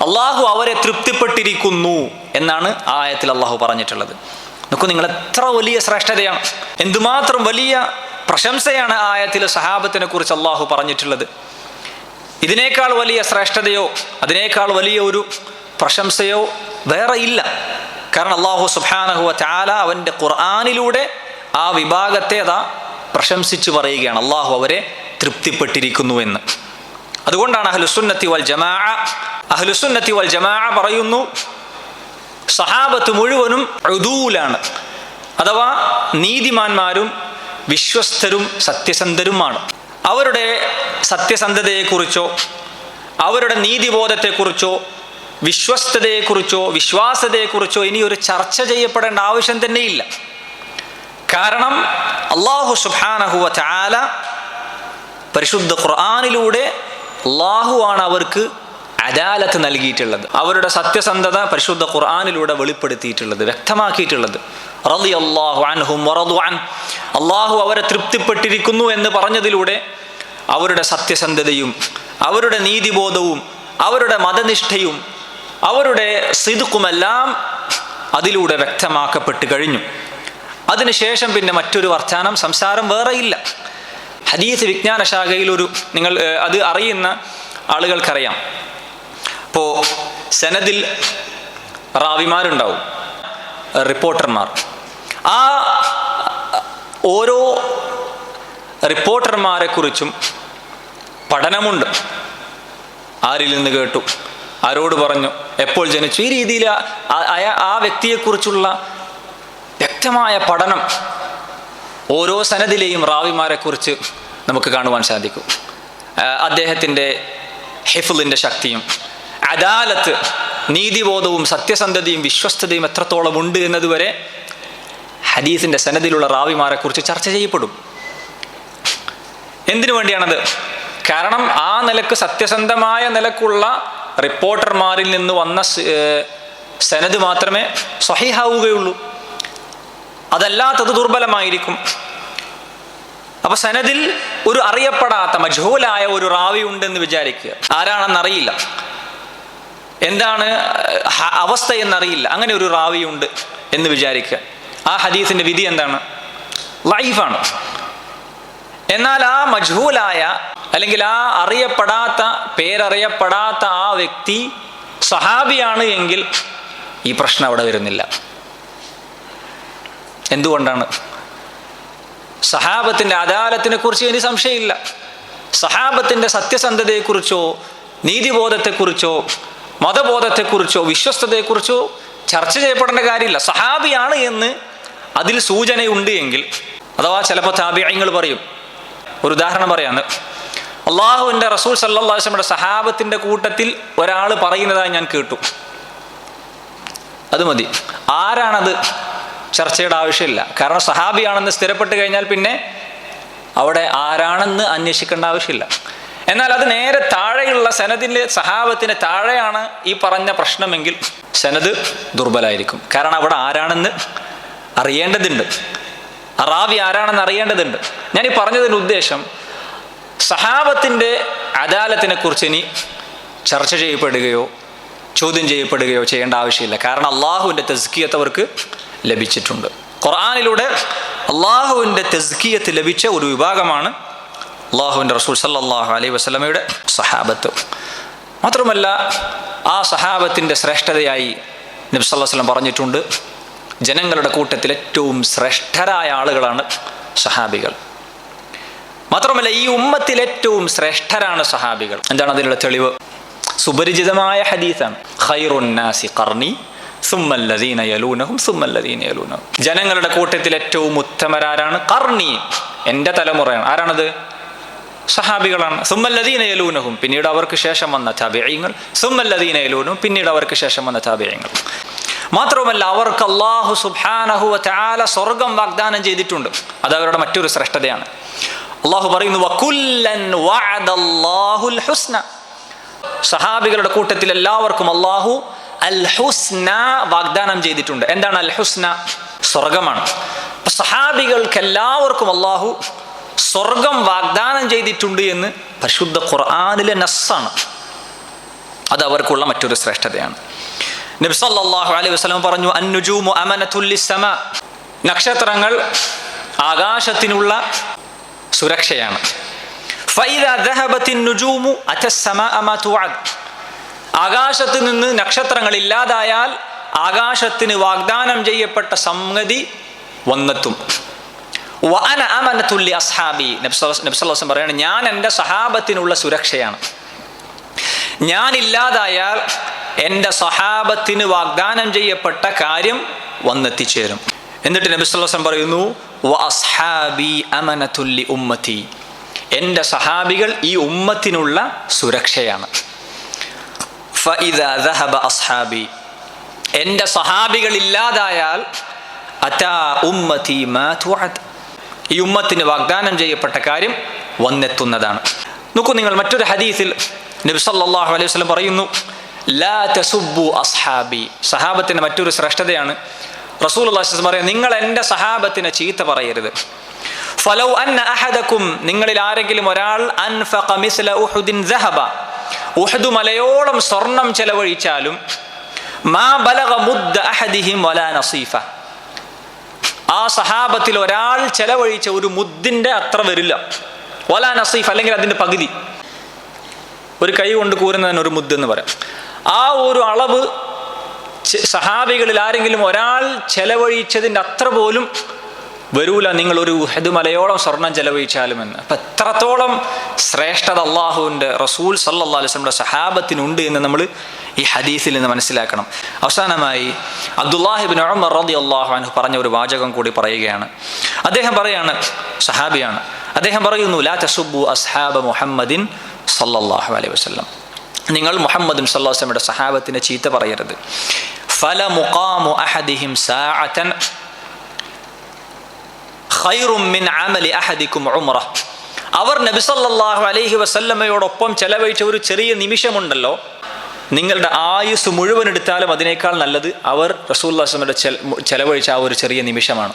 അള്ളാഹു അവരെ തൃപ്തിപ്പെട്ടിരിക്കുന്നു എന്നാണ് ആ ആയത്തിൽ അള്ളാഹു പറഞ്ഞിട്ടുള്ളത്. നോക്കൂ, നിങ്ങൾ എത്ര വലിയ ശ്രേഷ്ഠതയാണ്, എന്തുമാത്രം വലിയ പ്രശംസയാണ് ആ ആയത്തിൽ സഹാബത്തിനെ കുറിച്ച് അള്ളാഹു പറഞ്ഞിട്ടുള്ളത്. ഇതിനേക്കാൾ വലിയ ശ്രേഷ്ഠതയോ അതിനേക്കാൾ വലിയ ഒരു പ്രശംസയോ വേറെ ഇല്ല. കാരണം അള്ളാഹു സുബ്ഹാനഹു വ തആല അവൻ്റെ ഖുർആനിലൂടെ ആ വിഭാഗത്തെ അതാ പ്രശംസിച്ചു പറയുകയാണ്, അള്ളാഹു അവരെ തൃപ്തിപ്പെട്ടിരിക്കുന്നു എന്ന്. അതുകൊണ്ടാണ് അഹ്ലുസുന്നത്തി വൽ ജമാഅ പറയുന്നു, സഹാബത്ത് മുഴുവനും ഉദൂലാണ്, അഥവാ നീതിമാന്മാരും വിശ്വസ്തരും സത്യസന്ധരുമാണ്. അവരുടെ സത്യസന്ധതയെക്കുറിച്ചോ അവരുടെ നീതിബോധത്തെക്കുറിച്ചോ വിശ്വസ്തതയെക്കുറിച്ചോ വിശ്വാസതയെക്കുറിച്ചോ ഇനി ഒരു ചർച്ച ചെയ്യപ്പെടേണ്ട ആവശ്യം തന്നെയില്ല. കാരണം അല്ലാഹു സുബ്ഹാനഹു വ തആല പരിശുദ്ധ ഖുർആനിലൂടെ അല്ലാഹു ആണ് അവർക്ക് അദാലത്ത് നൽകിയിട്ടുള്ളത്. അവരുടെ സത്യസന്ധത പരിശുദ്ധ ഖുർആനിലൂടെ വെളിപ്പെടുത്തിയിട്ടുള്ളത്, വ്യക്തമാക്കിയിട്ടുള്ളത്. റളിയല്ലാഹു അൻഹും വറളു അൻ, അല്ലാഹു അവരെ തൃപ്തിപ്പെട്ടിരിക്കുന്നു എന്ന് പറഞ്ഞതിലൂടെ അവരുടെ സത്യസന്ധതയും അവരുടെ നീതിബോധവും അവരുടെ മതനിഷ്ഠയും അവരുടെ സിദ്ഖുമെല്ലാം അതിലൂടെ വ്യക്തമാക്കപ്പെട്ട് കഴിഞ്ഞു. അതിനുശേഷം പിന്നെ മറ്റൊരു സംസാരം വേറെയില്ല. ഹദീസ് വിജ്ഞാന ശാഖയിൽ നിങ്ങൾ അത് അറിയുന്ന ആളുകൾക്കറിയാം. ഇപ്പോൾ സനദിൽ റാവിമാരുണ്ടാവും, റിപ്പോർട്ടർമാർ. ആ ഓരോ റിപ്പോർട്ടർമാരെ കുറിച്ചും പഠനമുണ്ട്. ആരിൽ നിന്ന് കേട്ടു, ആരോട് പറഞ്ഞു, എപ്പോൾ ജനിച്ചു, ഈ രീതിയിൽ ആ വ്യക്തിയെക്കുറിച്ചുള്ള വ്യക്തമായ പഠനം ഓരോ സനദിലെയും റാവിമാരെക്കുറിച്ച് നമുക്ക് കാണുവാൻ സാധിക്കും. അദ്ദേഹത്തിൻ്റെ ഹിഫ്ളിൻ്റെ ശക്തിയും അദാലത്ത്, നീതിബോധവും സത്യസന്ധതയും വിശ്വസ്തതയും എത്രത്തോളം ഉണ്ട് എന്നതുവരെ ഹദീസിൻ്റെ സനദിലുള്ള റാവിമാരെക്കുറിച്ച് ചർച്ച ചെയ്യപ്പെടും. എന്തിനു വേണ്ടിയാണത്? കാരണം ആ നിലക്ക് സത്യസന്ധമായ നിലക്കുള്ള റിപ്പോർട്ടർമാരിൽ നിന്ന് വന്ന സനദ് മാത്രമേ സ്വഹീഹാവുകയുള്ളൂ, അതല്ലാത്തത് ദുർബലമായിരിക്കും. അപ്പൊ സനദിൽ ഒരു അറിയപ്പെടാത്ത മജ്ഹൂലായ ഒരു റാവി ഉണ്ടെന്ന് വിചാരിക്കുക. ആരാണെന്നറിയില്ല, എന്താണ് അവസ്ഥ എന്നറിയില്ല, അങ്ങനെ ഒരു റാവി ഉണ്ട് എന്ന് വിചാരിക്കുക. ആ ഹദീസിന്റെ വിധി എന്താണ്? ലൈഫാണ്. എന്നാൽ ആ മജ്ഹൂലായ അല്ലെങ്കിൽ ആ പേരറിയപ്പെടാത്ത ആ വ്യക്തി സഹാബിയാണ് എങ്കിൽ ഈ പ്രശ്നം അവിടെ വരുന്നില്ല. എന്തുകൊണ്ടാണ്? സഹാബത്തിൻ്റെ അദാലത്തിനെ കുറിച്ച് ഇനി സംശയമില്ല. സഹാബത്തിൻ്റെ സത്യസന്ധതയെക്കുറിച്ചോ നീതിബോധത്തെക്കുറിച്ചോ മതബോധത്തെക്കുറിച്ചോ വിശ്വസ്തതയെക്കുറിച്ചോ ചർച്ച ചെയ്യപ്പെടേണ്ട കാര്യമില്ല. സഹാബിയാണ് എന്ന് അതിൽ സൂചനയുണ്ട് എങ്കിൽ, അഥവാ ചിലപ്പോൾ താബിഈങ്ങൾ പറയും, ഒരു ഉദാഹരണം പറയാന്ന്, അള്ളാഹുവിൻ്റെ റസൂൽ സല്ലല്ലാഹു അലൈഹി വസല്ലമയുടെ സഹാബത്തിൻ്റെ കൂട്ടത്തിൽ ഒരാൾ പറയുന്നതായി ഞാൻ കേട്ടു, അത് മതി. ആരാണത് ചർച്ചയുടെ ആവശ്യമില്ല. കാരണം സഹാബിയാണെന്ന് സ്ഥിരപ്പെട്ട് കഴിഞ്ഞാൽ പിന്നെ അവിടെ ആരാണെന്ന് അന്വേഷിക്കേണ്ട ആവശ്യമില്ല. എന്നാൽ അത് നേരെ താഴെയുള്ള സനദിൻ്റെ സഹാബത്തിന് താഴെയാണ് ഈ പറഞ്ഞ പ്രശ്നമെങ്കിൽ സനദ് ദുർബലായിരിക്കും. കാരണം അവിടെ ആരാണെന്ന് അറിയേണ്ടതുണ്ട്, റാവി ആരാണെന്ന് അറിയേണ്ടതുണ്ട്. ഞാൻ ഈ പറഞ്ഞതിൻ്റെ ഉദ്ദേശം, സഹാബത്തിൻ്റെ അദാലത്തിനെ കുറിച്ച് ഇനി ചർച്ച ചെയ്യപ്പെടുകയോ ചോദ്യം ചെയ്യപ്പെടുകയോ ചെയ്യേണ്ട ആവശ്യമില്ല. കാരണം അള്ളാഹുവിൻ്റെ തസ്കിയത്ത് അവർക്ക് ലഭിച്ചിട്ടുണ്ട്. ഖുർആനിലൂടെ അള്ളാഹുവിൻ്റെ തസ്കിയത്ത് ലഭിച്ച ഒരു വിഭാഗമാണ് അള്ളാഹുവിൻ്റെ റസൂൽ സല്ലല്ലാഹു അലൈഹി വസല്ലമയുടെ സഹാബത്ത്. മാത്രമല്ല ആ സഹാബത്തിൻ്റെ ശ്രേഷ്ഠതയായി നബി സല്ലല്ലാഹു അലൈഹി വസല്ലം പറഞ്ഞിട്ടുണ്ട്, ജനങ്ങളുടെ കൂട്ടത്തിൽ ഏറ്റവും ശ്രേഷ്ഠരായ ആളുകളാണ് സഹാബികൾ. മാത്രമല്ല ഈ ഉമ്മത്തിൽ ഏറ്റവും ശ്രേഷ്ഠരാണ് സഹാബികൾ. എന്താണ് അതിനുള്ള തെളിവ്? സുപരിചിതമായ ഹദീസാണ്, ഖൈറുൻ നാസി ഖർനി സുമ്മല്ലദീന യലൂനഹും സുമ്മല്ലദീന യലൂനഹും. ജനങ്ങളുടെ കൂട്ടത്തിൽ ഏറ്റവും ഉത്തമരാരാണ്? ഖർനി, എൻ്റെ തലമുറയാണ്. ആരാണത്? സഹാബികളാണ്. സുമ്മല്ലദീന യലൂനഹും, പിന്നീട് അവർക്ക് ശേഷം വന്ന താബിഈങ്ങൾ. സുമ്മല്ലദീന യലൂനഹും, പിന്നീട് അവർക്ക് ശേഷം വന്ന താബിഈങ്ങൾ. മാത്രവുമല്ല അവർക്ക് അല്ലാഹു സുബ്ഹാനഹു വ തആല സ്വർഗം വാഗ്ദാനം ചെയ്തിട്ടുണ്ട്. അത് അവരുടെ മറ്റൊരു ശ്രേഷ്ഠതയാണ്. അല്ലാഹു പറയുന്നു വകുല്ലൻ വഅദല്ലാഹുൽ ഹുസ്ന. സഹാബികളുടെ കൂട്ടത്തിൽ എല്ലാവർക്കും അല്ലാഹു അൽ ഹുസ്ന വാഗ്ദാനം ചെയ്തിട്ടുണ്ട്. എന്താണ് അൽ ഹുസ്ന? സ്വർഗമാണ്. സഹാബികൾക്ക് എല്ലാവർക്കും അല്ലാഹു സ്വർഗം വാഗ്ദാനം ചെയ്തിട്ടുണ്ട് എന്ന് പരിശുദ്ധ ഖുർആനിലെ നസ്സാണ്. അത് അവർക്കുള്ള മറ്റൊരു ശ്രേഷ്ഠതയാണ്. നബി സല്ലല്ലാഹു അലൈഹി വസല്ലം പറഞ്ഞു അന്നുജൂമു അമനത്തുൽ ലിസ്സമാ. നക്ഷത്രങ്ങൾ ആകാശത്തിനുള്ള സുരക്ഷയാണ്. ഫഇദാ ദഹബത്തിൻ നുജൂമു അതസ്സമാഅ മാ തുഅദ്. ആകാശത്ത് നിന്ന് നക്ഷത്രങ്ങൾ ഇല്ലാതായാൽ ആകാശത്തിന് വാഗ്ദാനം ചെയ്യപ്പെട്ട സംഗതി വന്നെത്തും. വഅന അമനത്തുൽ ലി അസ്ഹാബി. നബി സല്ലല്ലാഹു അലൈഹി വസല്ലം പറയാണ് ഞാൻ എൻ്റെ സഹാബത്തിനുള്ള സുരക്ഷയാണ്. ഞാൻ ഇല്ലാതായാൽ എൻ്റെ സഹാബത്തിന് വാഗ്ദാനം ചെയ്യപ്പെട്ട കാര്യം വന്നെത്തിച്ചേരും. എന്നിട്ട് നബി സല്ലല്ലാഹു അലൈഹി വസല്ലം പറയുന്നു വഅസ്ഹാബി അമനത്തുൽ ലി ഉമ്മത്തി. എൻ്റെ സഹാബികൾ ഈ ഉമ്മത്തിനുള്ള സുരക്ഷയാണ്. ഫഇദാ ദഹബ അസ്ഹാബി. എൻ്റെ സഹാബികൾ ഇല്ലാതായാൽ അതാ ഉമ്മത്തി മാ തുഅദ്. ഈ ഉമ്മത്തിന് വാഗ്ദാനം ചെയ്യപ്പെട്ട കാര്യം വന്നെത്തുന്നതാണ്. നോക്കൂ നിങ്ങൾ, മറ്റൊരു ഹദീസിൽ നബി സല്ലല്ലാഹു അലൈഹി വസല്ലം പറയുന്നു ലാ തസുബ്ബു അസ്ഹാബി. സഹാബത്തിന് മറ്റൊരു ശ്രേഷ്ഠതയാണ്. റസൂലുള്ളാഹി സ്വല്ലല്ലാഹു അലൈഹി വസല്ലം പറയുന്നു നിങ്ങൾ എൻ്റെ സഹാബത്തിനെ ചീത്ത പറയരുത്. ഫലൗ അന്ന അഹദകും, നിങ്ങളിൽ ആരെങ്കിലും ഒരാൾ അൻഫഖ മിസ്ല ഉഹുദിൻ ദഹബ, ഉഹദ് മലയോളം സ്വർണം ചെലവഴിച്ചാലും മാ ബലഗ മുദ്ദ അഹദിഹിം വലാ നസീഫ, ആ സഹാബത്തിൽ ഒരാൾ ചെലവഴിച്ച ഒരു മുദ്ദിന്റെ അത്ര വരില്ല. വലാ നസീഫ്, അല്ലെങ്കിൽ അതിന്റെ പകുതി. ഒരു കൈ കൊണ്ട് കൂരുന്നതിന് ഒരു മുദ്ദ് എന്ന് പറയാം. ആ ഒരു അളവ് സഹാബികളിൽ ആരെങ്കിലും ഒരാൾ ചെലവഴിച്ചതിൻ്റെ അത്ര പോലും വരൂല നിങ്ങൾ ഒരു ഉഹദ് മലയോളം സ്വർണം ചെലവഴിച്ചാലും എന്ന്. അപ്പം എത്രത്തോളം ശ്രേഷ്ഠത അള്ളാഹുവിൻ്റെ റസൂൽ സല്ലല്ലാഹു അലൈഹി വസല്ലമയുടെ സഹാബത്തിനുണ്ട് എന്ന് നമ്മൾ ഈ ഹദീസിൽ നിന്ന് മനസ്സിലാക്കണം. അവസാനമായി അബ്ദുല്ലാഹി ഇബ്നു ഉമർ റളിയല്ലാഹു അൻഹു പറഞ്ഞ ഒരു വാചകം കൂടി പറയുകയാണ്. അദ്ദേഹം പറയാണ്, സഹാബിയാണ്, അദ്ദേഹം പറയുന്നു ലാ തസുബ്ബു അസ്ഹാബ മുഹമ്മദിൻ സല്ലല്ലാഹു അലൈഹി വസല്ലം. നിങ്ങൾ മുഹമ്മദ് സല്ലല്ലാഹു അലൈഹി വസല്ലമയുടെ സഹാബത്തിനെ ചീത്ത പറയരുത്. ഫല മുഖാമു അഹദിഹിം സാഅതൻ ഖൈറും മിൻ അമലി അഹദിക്കും ഉംറ. അവർ നബി സല്ലല്ലാഹു അലൈഹി വസല്ലമയോടൊപ്പം ചെലവഴിച്ച ഒരു ചെറിയ നിമിഷമുണ്ടല്ലോ, നിങ്ങളുടെ ആയുസ് മുഴുവൻ എടുത്താലും അതിനേക്കാൾ നല്ലത് അവർ റസൂലുള്ളാഹി സ്വല്ലല്ലാഹു അലൈഹി വസല്ലമയുടെ ചെലവഴിച്ച ആ ഒരു ചെറിയ നിമിഷമാണ്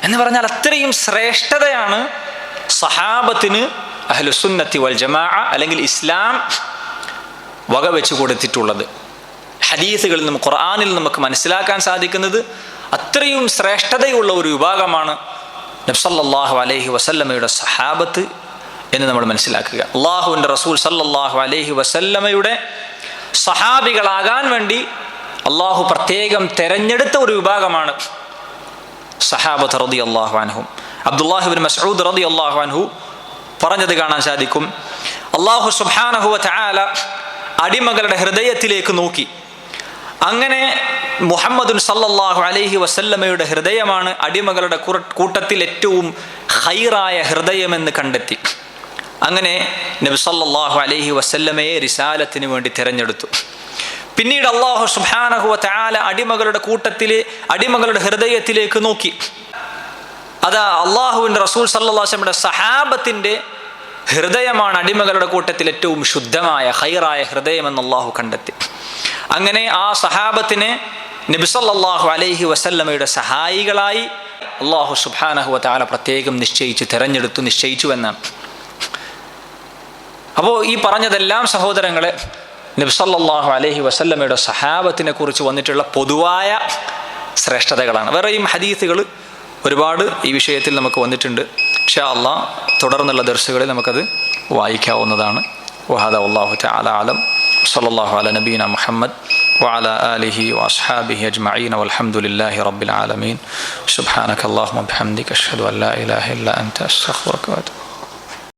എന്ന് പറഞ്ഞാൽ അത്രയും ശ്രേഷ്ഠതയാണ് സഹാബത്തിന് അഹ്ലുസുന്നത്തി വൽ ജമാഅ അല്ലെങ്കിൽ ഇസ്ലാം വകവെച്ചു കൊടുത്തിട്ടുള്ളത്. ഹദീസുകളിൽ നിന്നും ഖുർആനിൽ നമുക്ക് മനസ്സിലാക്കാൻ സാധിക്കുന്നത് അത്രയും ശ്രേഷ്ഠതയുള്ള ഒരു വിഭാഗമാണ് നബി സല്ലല്ലാഹു അലൈഹി വസല്ലമയുടെ സഹാബത്ത് എന്ന് നമ്മൾ മനസ്സിലാക്കുക. അള്ളാഹുവിൻ്റെ റസൂൽ സല്ലല്ലാഹു അലൈഹി വസല്ലമയുടെ സഹാബികളാകാൻ വേണ്ടി അള്ളാഹു പ്രത്യേകം തെരഞ്ഞെടുത്ത ഒരു വിഭാഗമാണ് സഹാബത്ത് റളിയല്ലാഹു അൻഹും. അബ്ദുല്ലാഹി ഇബ്നു മസ്ഊദ് റളിയല്ലാഹു അൻഹു പറഞ്ഞത് കാണാൻ സാധിക്കും, അള്ളാഹു സുബ്ഹാനഹു വ തആല അടിമകളുടെ ഹൃദയത്തിലേക്ക് നോക്കി. അങ്ങനെ മുഹമ്മദുൻ സല്ലല്ലാഹു അലൈഹി വസല്ലമയുടെ ഹൃദയമാണ് അടിമകളുടെ കൂട്ടത്തിൽ ഏറ്റവും ഖൈറായ ഹൃദയമെന്ന് കണ്ടെത്തി. അങ്ങനെ നബി സല്ലല്ലാഹു അലൈഹി വസല്ലമയെ റിസാലത്തിന് വേണ്ടി തിരഞ്ഞെടുത്തു. പിന്നീട് അല്ലാഹു സുബ്ഹാനഹു വ തആല അടിമകളുടെ കൂട്ടത്തിലെ അടിമകളുടെ ഹൃദയത്തിലേക്ക് നോക്കി. അതാ അള്ളാഹുവിൻ്റെ റസൂൽ സല്ലല്ലാഹു അലൈഹി വസല്ലമയുടെ സഹാബത്തിൻ്റെ ഹൃദയമാണ് അടിമകളുടെ കൂട്ടത്തിൽ ഏറ്റവും ശുദ്ധമായ ഖൈറായ ഹൃദയമെന്ന് അള്ളാഹു കണ്ടെത്തി. അങ്ങനെ ആ സഹാബത്തിനെ നബി സല്ലല്ലാഹു അലൈഹി വസല്ലമയുടെ സഹായികളായി അള്ളാഹു സുബ്ഹാനഹു വ തആല പ്രത്യേകം നിശ്ചയിച്ചു എന്നാണ്. അപ്പോൾ ഈ പറഞ്ഞതെല്ലാം സഹോദരങ്ങളെ നബി സല്ലല്ലാഹു അലൈഹി വസല്ലമയുടെ സഹാബത്തിനെ കുറിച്ച് വന്നിട്ടുള്ള പൊതുവായ ശ്രേഷ്ഠതകളാണ്. വേറെയും ഹദീസുകൾ ഒരുപാട് ഈ വിഷയത്തിൽ നമുക്ക് വന്നിട്ടുണ്ട്. ഇൻഷാ അല്ലാഹ് തുടർന്നുള്ള ദർസുകളിൽ നമുക്കത് വായിക്കാവുന്നതാണ്. വഹദാ വല്ലാഹു തആല അലം. സല്ലല്ലാഹു അലാ നബീന മുഹമ്മദ് വഅലാ ആലിഹി വഅസ്ഹാബിഹി അജ്മഈൻ വൽഹംദുലില്ലാഹി റബ്ബിൽ ആലമീൻ. സുബ്ഹാനക അല്ലാഹുമ്മ ബിഹംദിക അഷ്ഹദു അൻ ലാ ഇലാഹ ഇല്ലാ അൻത അസ്തഗ്ഫിറുക വ അത്തൂബു